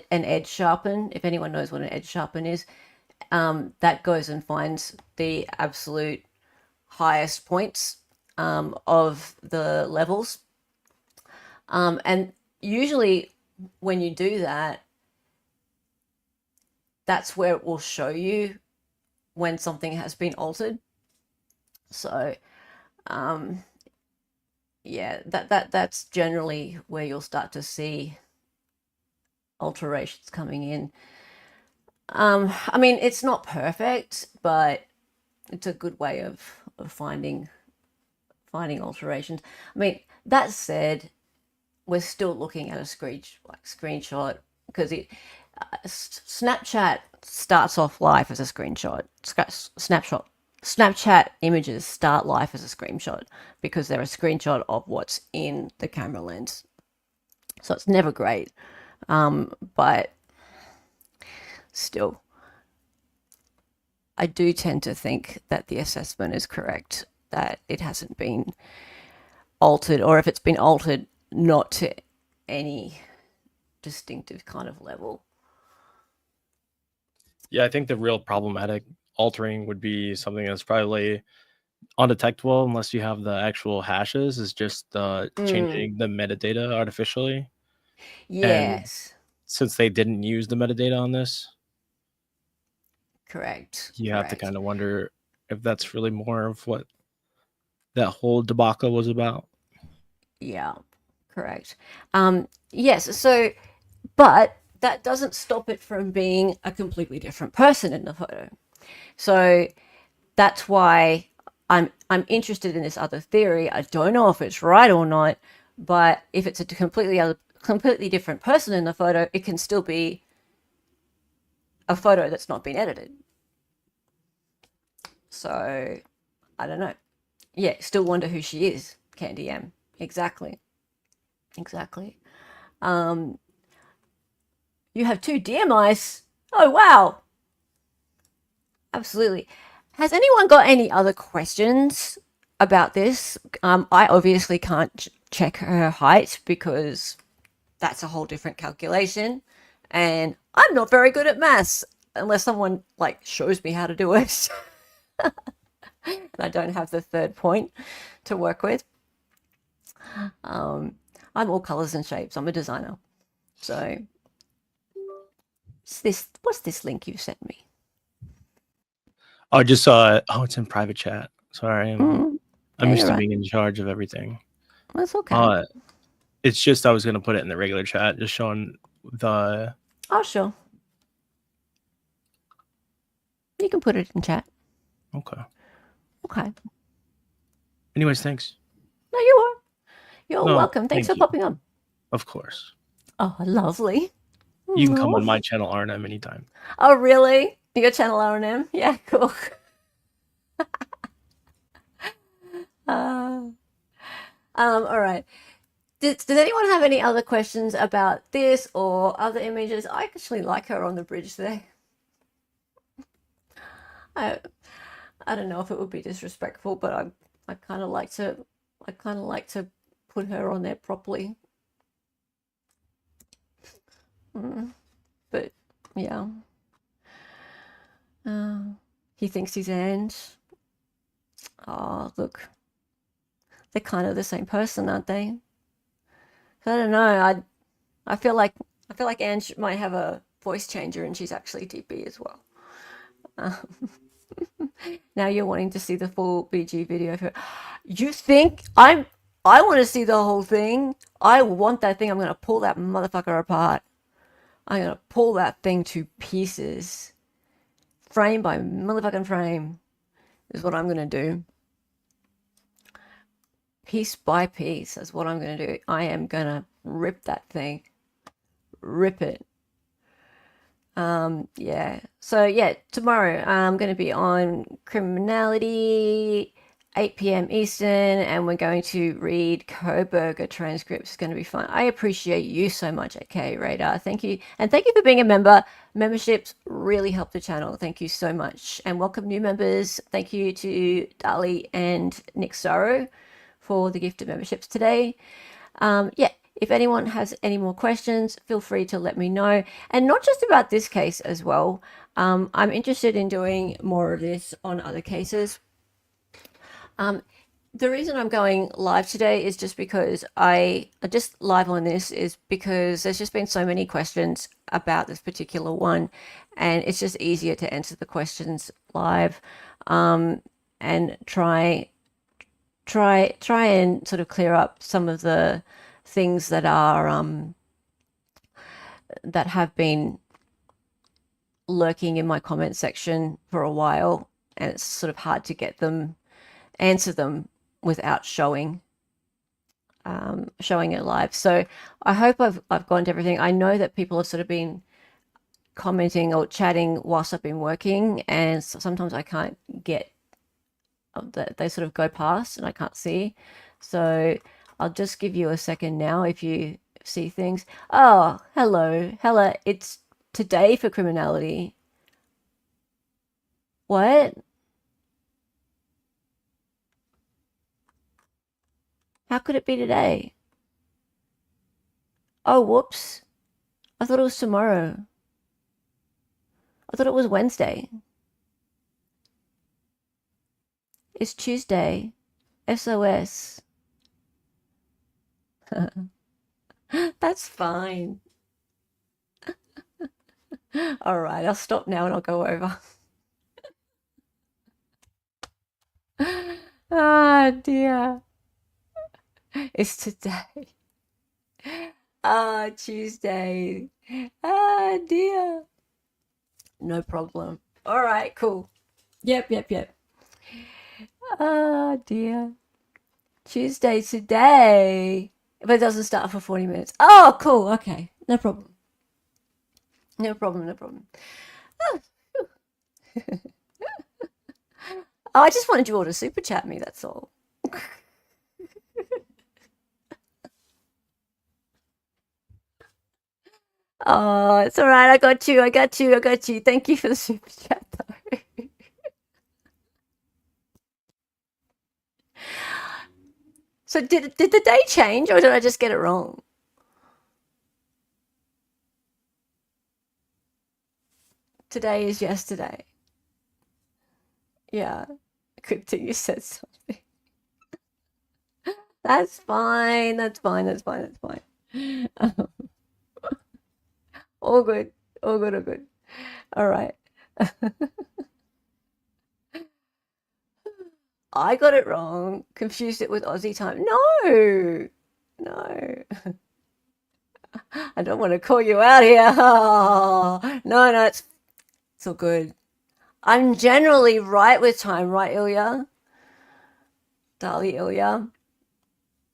edge sharpen, if anyone knows what an edge sharpen is, that goes and finds the absolute highest points of the levels. And usually when you do that, that's where it will show you when something has been altered. So yeah, that's generally where you'll start to see alterations coming in. I mean, it's not perfect, but it's a good way of finding alterations. I mean, that said, we're still looking at a screenshot, because Snapchat starts off life as a screenshot. Snapchat images start life as a screenshot because they're a screenshot of what's in the camera lens. So it's never great, but still, I do tend to think that the assessment is correct, that it hasn't been altered, or if it's been altered, not to any distinctive kind of level. Yeah, I think the real problematic altering would be something that's probably undetectable unless you have the actual hashes, is just changing the metadata artificially. And Yes. since they didn't use the metadata on this, Correct. you have to kind of wonder if that's really more of what that whole debacle was about. Yeah, correct. Yes, so, but that doesn't stop it from being a completely different person in the photo. So that's why I'm interested in this other theory. I don't know if it's right or not, but if it's a completely different person in the photo, it can still be a photo that's not been edited. So I don't know. Yeah, still wonder who she is, Candy M. Exactly. Exactly. You have 2 deer mice. Oh, wow. Absolutely. Has anyone got any other questions about this? I obviously can't check her height because that's a whole different calculation. And I'm not very good at maths unless someone like shows me how to do it. And I don't have the third point to work with. I'm all colors and shapes. I'm a designer. So what's this link you sent me? Oh, just it's in private chat. Sorry, I'm Yeah, used you're to right. being in charge of everything. That's okay. It's just I was gonna put it in the regular chat, just showing the. Oh, sure. You can put it in chat. Okay. Okay. Anyways, thanks. No, you are. You're No, welcome. Thanks thank for you. popping on. Of course. Oh, lovely. You can come on my channel, R&M, anytime. Oh, really? Your channel R&M? Yeah, cool. All right. Does anyone have any other questions about this or other images? I actually like her on the bridge there. I I don't know if it would be disrespectful, but I kind of like to put her on there properly. But yeah, he thinks he's Ange. Oh, look, they're kind of the same person, aren't they? I don't know. I feel like Ange might have a voice changer, and she's actually DB as well. Now you're wanting to see the full BG video for. You think I want to see the whole thing. I want that thing. I'm gonna pull that motherfucker apart. I'm gonna pull that thing to pieces, frame by motherfucking frame. Is what I'm gonna do. Piece by piece is what I'm gonna do. I am gonna rip that thing, rip it. Yeah. So yeah, tomorrow I'm going to be on Criminality, 8 p.m. Eastern, and we're going to read Coburger transcripts. It's going to be fun. I appreciate you so much, AK Radar. Thank you, and thank you for being a member. Memberships really help the channel. Thank you so much, and welcome new members. Thank you to Dali and Nick Sorrow for the gift of memberships today. Yeah, if anyone has any more questions, feel free to let me know. And not just about this case as well. I'm interested in doing more of this on other cases. The reason I'm going live today is just because I just live on this is because there's just been so many questions about this particular one, and it's just easier to answer the questions live, and try and sort of clear up some of the things that are that have been lurking in my comment section for a while, and it's sort of hard to answer them without showing it live. So I hope I've gone to everything. I know that people have sort of been commenting or chatting whilst I've been working, and sometimes I can't get they sort of go past and I can't see. So I'll just give you a second now if you see things. Oh, hello. Hella, it's today for Criminality. What? How could it be today? Oh, whoops. I thought it was tomorrow. I thought it was Wednesday. It's Tuesday. SOS. That's fine. All right, I'll stop now and I'll go over. Ah, dear. It's today. Ah, Tuesday. Ah, dear. No problem. All right, cool. Yep. Ah, dear. Tuesday today. But it doesn't start for 40 minutes. Oh, cool. Okay. No problem. No problem. Oh, I just wanted you all to super chat me, that's all. Oh, it's all right. I got you. Thank you for the super chat, though. So did the day change, or did I just get it wrong? Today is yesterday. Yeah. Good thing you said something. That's fine. That's fine. All good. All good. All right. I got it wrong. Confused it with Aussie time. No. I don't want to call you out here. No, it's all good. I'm generally right with time, right, Ilya? Dali Ilya?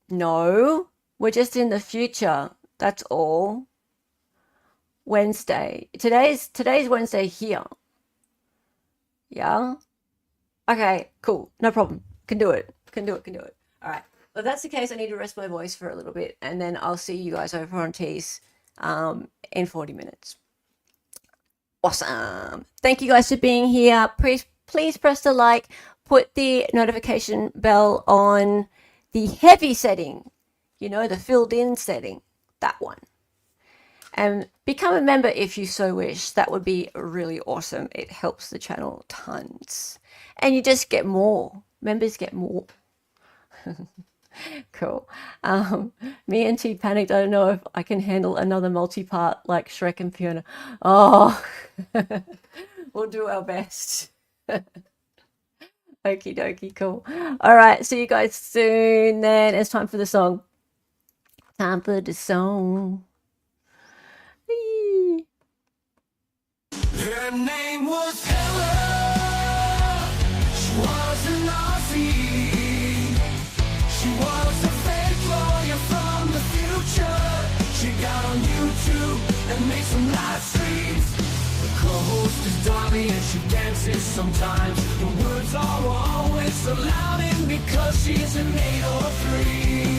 No, we're just in the future. That's all. Wednesday. Today's Wednesday here. Yeah. Okay, cool. No problem. Can do it. All right. Well, if that's the case, I need to rest my voice for a little bit, and then I'll see you guys over on Tees in 40 minutes. Awesome. Thank you guys for being here. Please press the like, put the notification bell on the heavy setting, the filled in setting, that one. And become a member if you so wish. That would be really awesome. It helps the channel tons. And you just get more. Members get more. Cool. Me and T panicked. I don't know if I can handle another multi-part like Shrek and Fiona. Oh, we'll do our best. Okie dokie, cool. All right, see you guys soon. Then it's time for the song. Time for the song. Her name was Ella. She was an Aussie. She was a fake lawyer from the future. She got on YouTube and made some live streams. The co-host is Dobby and she dances sometimes. The words are always so loud and because she's an 803.